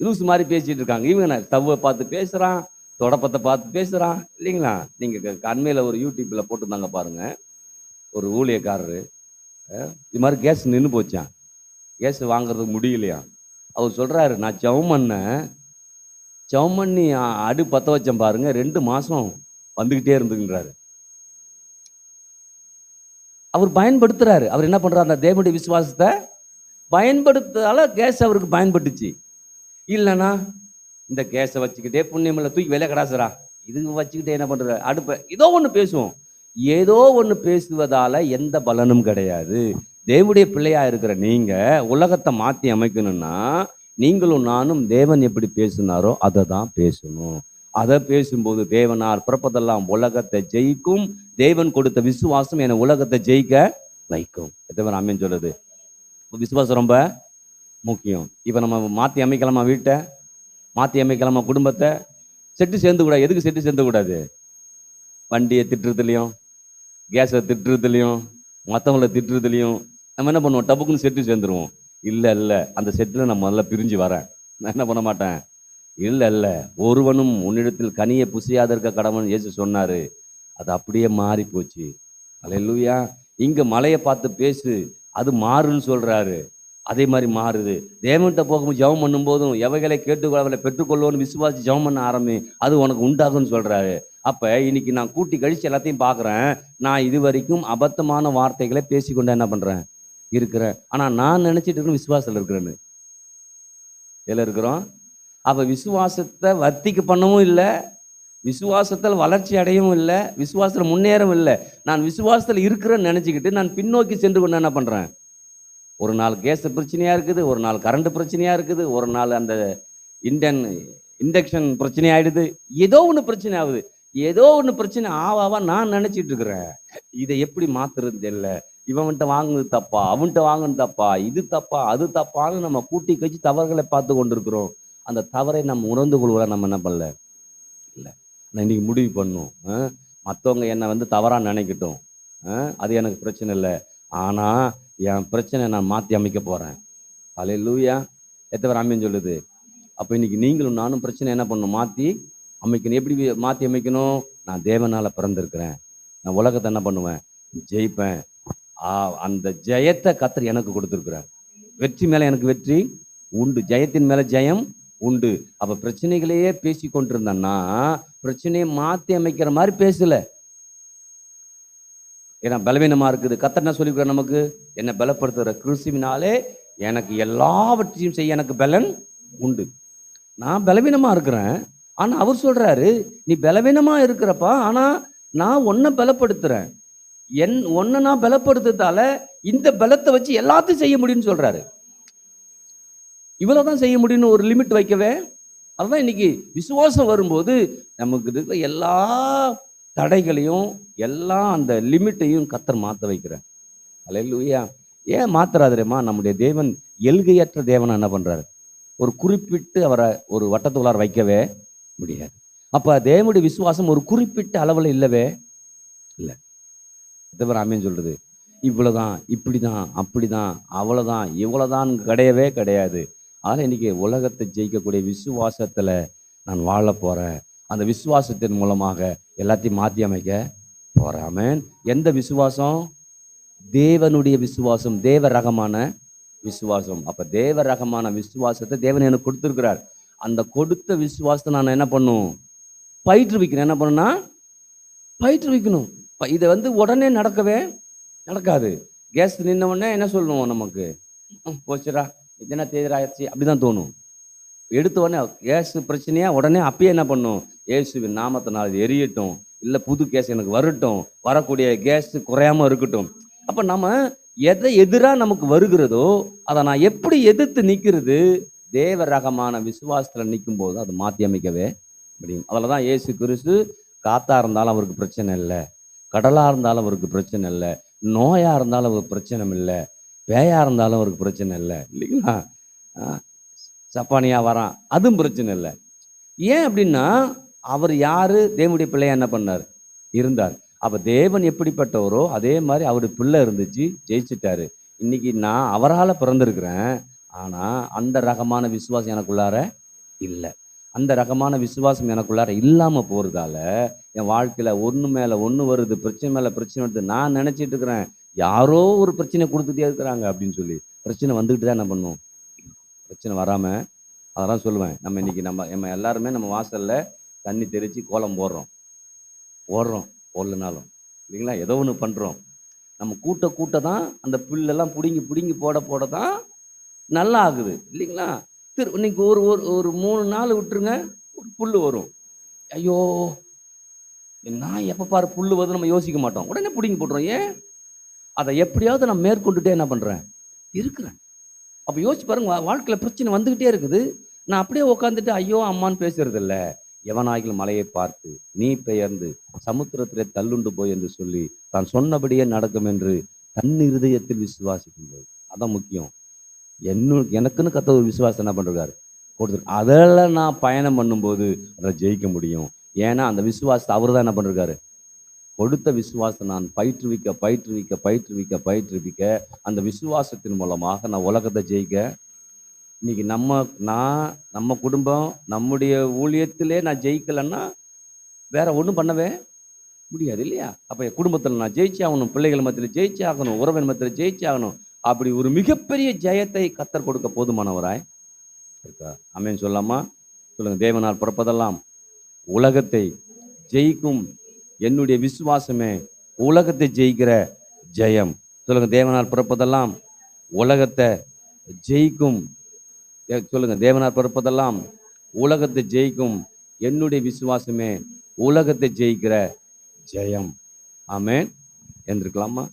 லூஸ் மாதிரி பேசிட்டு இருக்காங்க. இவங்க ஸ்டவ்வை பார்த்து பேசுறான், தொடப்பத்தை பார்த்து பேசுறான் இல்லைங்களா? நீங்க அண்மையில ஒரு யூடியூப்ல போட்டுருந்தாங்க பாருங்க, ஒரு ஊழியக்காரரு இது மாதிரி கேஸ் நின்று போச்சான், கேஸ் வாங்குறதுக்கு முடியலையா. அவர் சொல்றாரு, நான் ஜெபம் பண்ணி அடு பற்ற வச்சேன் பாருங்க, 2 மாசம் வந்துகிட்டே இருந்துன்றாரு. அவர் பயன்படுத்துறாரு. அவர் என்ன பண்றாரு? அந்த தேவனுடைய விசுவாசத்தை பயன்படுத்தால கேஸ் அவருக்கு பயன்பட்டுச்சு. இல்லைன்னா இந்த கேஸை வச்சுக்கிட்டே புண்ணியமில்லை தூக்கி விலை கடாசுறா, இது வச்சுக்கிட்டே என்ன பண்ற, அடுப்பை ஏதோ ஒன்று பேசுவோம். ஏதோ ஒன்று பேசுவதால எந்த பலனும் கிடையாது. தேவனுடைய பிள்ளையா இருக்கிற நீங்க உலகத்தை மாற்றி அமைக்கணும்னா நீங்களும் நானும் தேவன் எப்படி பேசினாரோ அதை தான் பேசணும். அதை பேசும்போது தேவனார் பிறப்பதெல்லாம் உலகத்தை ஜெயிக்கும், தேவன் கொடுத்த விசுவாசம் என்னை உலகத்தை ஜெயிக்க வைக்கும். தேவன் ஆமென் சொல்லுது. விசுவாசம் ரொம்ப முக்கியம். இப்போ நம்ம மாற்றி அமைக்கலாமா, வீட்டை மாற்றி அமைக்கலாமா, குடும்பத்தை செட்டு சேர்ந்து கூடாது. எதுக்கு செட்டு சேர்ந்து கூடாது? வண்டியை திட்டுறதுலையும், கேஸை திட்டுறதுலையும், மற்றவங்களை திட்டுறதுலையும் நம்ம என்ன பண்ணுவோம்? டப்புக்குன்னு செட்டு சேர்ந்துருவோம். இல்லை அந்த செட்டில் நான் முதல்ல பிரிஞ்சு வரேன், நான் என்ன பண்ண மாட்டேன். இல்லை ஒருவனும் உன்னிடத்தில் கனியை புசியாத இருக்க கடவுள்னு இயேசு சொன்னாரு. அது அப்படியே மாறி போச்சு. அல்லேலூயா. இங்க மலையை பார்த்து பேசு, அது மாறுன்னு சொல்றாரு. அதே மாதிரி மாறுது. தேவன்கிட்ட போகும்போது ஜெபம் பண்ணும்போதும் எவைகளை கேட்டுக்கொள்ள பெற்றுக்கொள்வோன்னு விசுவாசி ஜெபம் பண்ண ஆரம்பி, அது உனக்கு உண்டாகும்னு சொல்றாரு. அப்ப இன்னைக்கு நான் கூட்டி கழிச்சு எல்லாத்தையும் பார்க்குறேன். நான் இது வரைக்கும் அபத்தமான வார்த்தைகளை பேசிக்கொண்டு என்ன பண்றேன் இருக்கிறேன். ஆனா நான் நினைச்சிட்டு இருக்கேன் விசுவாசத்தில் இருக்கிறேன்னு. எதில் இருக்கிறோம்? அப்ப விசுவாசத்தை வர்த்திக்க பண்ணவும் இல்லை, விசுவாசத்தில் வளர்ச்சி அடையவும் இல்லை, விசுவாசத்தில் முன்னேறவும் இல்லை. நான் விசுவாசத்தில் இருக்கிறேன்னு நினைச்சுக்கிட்டு நான் பின்னோக்கி சென்று கொண்டு என்ன பண்றேன்? ஒரு நாள் கேஸ் பிரச்சனையா இருக்குது, ஒரு நாள் கரண்ட் பிரச்சனையா இருக்குது, ஒரு நாள் அந்த இண்டக்ஷன் பிரச்சனை ஆயிடுது, ஏதோ ஒன்று பிரச்சனை ஆகுது. ஏதோ ஒன்று பிரச்சனை ஆவாவா நான் நினைச்சிட்டு இருக்கிறேன். இதை எப்படி மாத்துறது தெரியல. இவன்கிட்ட வாங்குனது தப்பா, அவன்கிட்ட வாங்குனது தப்பா, இது தப்பா, அது தப்பான்னு நம்ம கூட்டி கழிச்சு தவறுகளை பார்த்து கொண்டிருக்கிறோம். அந்த தவறை நம்ம உணர்ந்து கொள்வதை நம்ம என்ன பண்ணல இல்லை. நான் இன்னைக்கு முடிவு பண்ணும், மற்றவங்க என்னை தவறா நினைக்கட்டும், அது எனக்கு பிரச்சனை இல்லை. ஆனா என் பிரச்சனை நான் மாற்றி அமைக்க போறேன். அல்லேலூயா. எத்தனை பேர் ஆமென் சொல்லுது? அப்போ இன்னைக்கு நீங்களும் நானும் பிரச்சனை என்ன பண்ணணும்? மாற்றி அமைக்கணும். எப்படி மாற்றி அமைக்கணும்? நான் தேவனால பிறந்திருக்கிறேன், நான் உலகத்தை என்ன பண்ணுவேன்? ஜெயிப்பேன். அந்த ஜெயத்தை கர்த்தர் எனக்கு கொடுத்துருக்கிறார். வெற்றி மேல எனக்கு வெற்றி உண்டு, ஜெயத்தின் மேல ஜெயம் உண்டு. அப்ப பிரச்சனைகளையே பேசி கொண்டிருந்தேன்னா பிரச்சனையை மாற்றி அமைக்கிற மாதிரி பேசல. ஏன்னா பலவீனமா இருக்குது. கர்த்தர் என்ன சொல்லிக்கிறார் நமக்கு? என்னை பலப்படுத்துகிற கிறிஸ்துவினாலே எனக்கு எல்லாவற்றையும் செய்ய எனக்கு பலன் உண்டு. நான் பலவீனமா இருக்கிறேன், ஆனா அவர் சொல்றாரு, நீ பலவீனமா இருக்கிறப்பா, ஆனா நான் உன்னை பலப்படுத்துறேன். உன்னை நான் பலப்படுத்துறதால இந்த பலத்தை வச்சு எல்லாத்தையும் செய்ய முடியும்னு சொல்றாரு. இவ்வளவுதான் செய்ய முடியும்னு ஒரு லிமிட் வைக்கவே. அதுதான் இன்னைக்கு விசுவாசம் வரும்போது நமக்கு இருக்கிற எல்லா தடைகளையும் எல்லா அந்த லிமிட்டையும் கர்த்தர் மாத்த வைக்கிறார். அல்லேலூயா. ஏன் மாத்துறாருமா? நம்முடைய தேவன் எல்கையற்ற தேவனை என்ன பண்றாரு? ஒரு குறிப்பிட்டு அவரை ஒரு வட்டத்துக்குள்ளார வைக்கவே முடியாது. அப்ப தேவனுடைய விசுவாசம் ஒரு குறிப்பிட்ட அளவுல இல்லவே இல்லை. தேவன் ஆமென் சொல்றது. இவ்வளவுதான், இப்படிதான், அப்படிதான், அவ்வளவுதான், இவ்வளவுதான் கிடையவே கிடையாது. அதனால இன்னைக்கு உலகத்தை ஜெயிக்கக்கூடிய விசுவாசத்துல நான் வாழ போறேன். அந்த விசுவாசத்தின் மூலமாக எல்லாத்தையும் மாற்றி அமைக்க போறேன். ஆமென். எந்த விசுவாசம்? தேவனுடைய விசுவாசம், தேவ ரகமான விசுவாசம். அப்ப தேவ ரகமான விசுவாசத்தை தேவன் எனக்கு கொடுத்திருக்கிறார். அந்த கொடுத்த விசுவாசத்தை நான் என்ன பண்ணும்? பயிற்றுவிக்கணும். என்ன பண்ணுன்னா பயிற்றுவிக்கணும். இதை உடனே நடக்கவே நடக்காது. கேஸ் நின்ன உடனே என்ன சொல்லணும்? நமக்கு போச்சுடா, இதென்ன தேதிராயிடுச்சு அப்படிதான் தோணும். எடுத்த உடனே கேஸ் பிரச்சனையா உடனே அப்பயே என்ன பண்ணும்? இயேசுவின் நாமத்தினால் இது எரியட்டும், இல்லை புது கேஸ் எனக்கு வரட்டும், வரக்கூடிய கேஸ் குறையாம இருக்கட்டும். அப்ப நம்ம எதை எதிராக நமக்கு வருகிறதோ அதை நான் எப்படி எதிர்த்து நிற்கிறது? தேவ ரகமான விசுவாசத்துல நிற்கும் போது அதை மாற்றி அமைக்கவே முடியும். அதில் தான் இயேசு கிறிஸ்து காத்தா இருந்தாலும் அவருக்கு பிரச்சனை இல்லை, கடலா இருந்தாலும் அவருக்கு பிரச்சனை இல்லை, நோயா இருந்தாலும் அவருக்கு பிரச்சனை இல்லை, பேயா இருந்தாலும் அவருக்கு பிரச்சனை இல்லை, இல்லைங்களா? சப்பானியா வரான், அதுவும் பிரச்சனை இல்லை. ஏன் அப்படின்னா அவர் யாரு? தேவனுடைய பிள்ளையா என்ன பண்ணார்? இருந்தார். அப்ப தேவன் எப்படிப்பட்டவரோ அதே மாதிரி அவருடைய பிள்ளை இருந்துச்சு, ஜெயிச்சுட்டாரு. இன்னைக்கு நான் அவரால் பிறந்திருக்கிறேன், ஆனா அந்த ரகமான விசுவாசம் எனக்குள்ளார இல்லை. அந்த ரகமான விசுவாசம் எனக்குள்ளார இல்லாம போறதால என் வாழ்க்கையில ஒண்ணு மேல ஒண்ணு வருது, பிரச்சனை மேல பிரச்சனை வருது. நான் நினைச்சிட்டு இருக்கிறேன் யாரோ ஒரு பிரச்சனை கொடுத்துட்டே இருக்கிறாங்க அப்படின்னு சொல்லி. பிரச்சனை வந்துக்கிட்டு தான் என்ன பண்ணும்? பிரச்சனை வராம அதெல்லாம் சொல்லுவேன். நம்ம இன்னைக்கு நம்ம எல்லாருமே நம்ம வாசல்ல தண்ணி தெளிச்சு கோலம் ஓடுறோம் போடலனாலும், இல்லைங்களா? ஏதோ ஒன்று பண்றோம். நம்ம கூட்ட தான் அந்த புல்லெல்லாம் பிடுங்கி போட தான் நல்லா ஆகுது, இல்லைங்களா? இன்னைக்கு ஒரு 3 நாள் விட்டுருங்க, ஒரு புல்லு வரும். ஐயோ நான் எப்ப பாரு புல்லு வருது நம்ம யோசிக்க மாட்டோம், உடனே பிடுங்கி போட்டுறோம். ஏன்? அதை எப்படியாவது நான் மேற்கொண்டுட்டே என்ன பண்றேன்? இருக்கிறேன். அப்ப யோசிச்சு பாருங்க, வாழ்க்கையில பிரச்சனை வந்துகிட்டே இருக்குது. நான் அப்படியே உட்காந்துட்டு ஐயோ அம்மான்னு பேசுறது இல்லை. எவனாகிலும் மலையை பார்த்து நீ பெயர்ந்து சமுத்திரத்திலே தள்ளுண்டு போய் என்று சொல்லி தான் சொன்னபடியே நடக்கும் என்று தன் இருதயத்தில் விசுவாசிக்கும் போது, அதான் முக்கியம். எனக்குன்னு கர்த்தர் ஒரு விசுவாசம் என்ன பண்றாரு? கொடுத்துரு. அதில் நான் பயணம் பண்ணும்போது அதை ஜெயிக்க முடியும். ஏன்னா அந்த விசுவாசத்தை அவர் தான் என்ன பண்றாரு? கொடுத்த விசுவாசம் நான் பயிற்றுவிக்க அந்த விசுவாசத்தின் மூலமாக நான் உலகத்தை ஜெயிக்க. இன்னைக்கு நம்ம குடும்பம் நம்முடைய ஊழியத்திலே நான் ஜெயிக்கலைன்னா வேற ஒன்றும் பண்ணவே முடியாது, இல்லையா? அப்ப என் குடும்பத்தில் நான் ஜெயிச்சு ஆகணும், பிள்ளைகள் மத்தியில் ஜெயிச்சு ஆகணும், உறவின் மத்தியில் ஜெயிச்சு ஆகணும். அப்படி ஒரு மிகப்பெரிய ஜெயத்தை கர்த்தர் கொடுக்க போதுமானவராய் இருக்கா. ஆமென் சொல்லாமா? சொல்லுங்க. தேவனால் பிறப்பதெல்லாம் உலகத்தை ஜெயிக்கும் என்னுடைய விசுவாசமே உலகத்தை ஜெயிக்கிற ஜெயம். சொல்லுங்க. தேவனால் பிறப்பதெல்லாம் உலகத்தை ஜெயிக்கும். சொல்லுங்க. தேவனால் பிறப்பதெல்லாம் உலகத்தை ஜெயிக்கும் என்னுடைய விசுவாசமே உலகத்தை ஜெயிக்கிற ஜெயம். ஆமென். எழுந்திருக்கலாமா?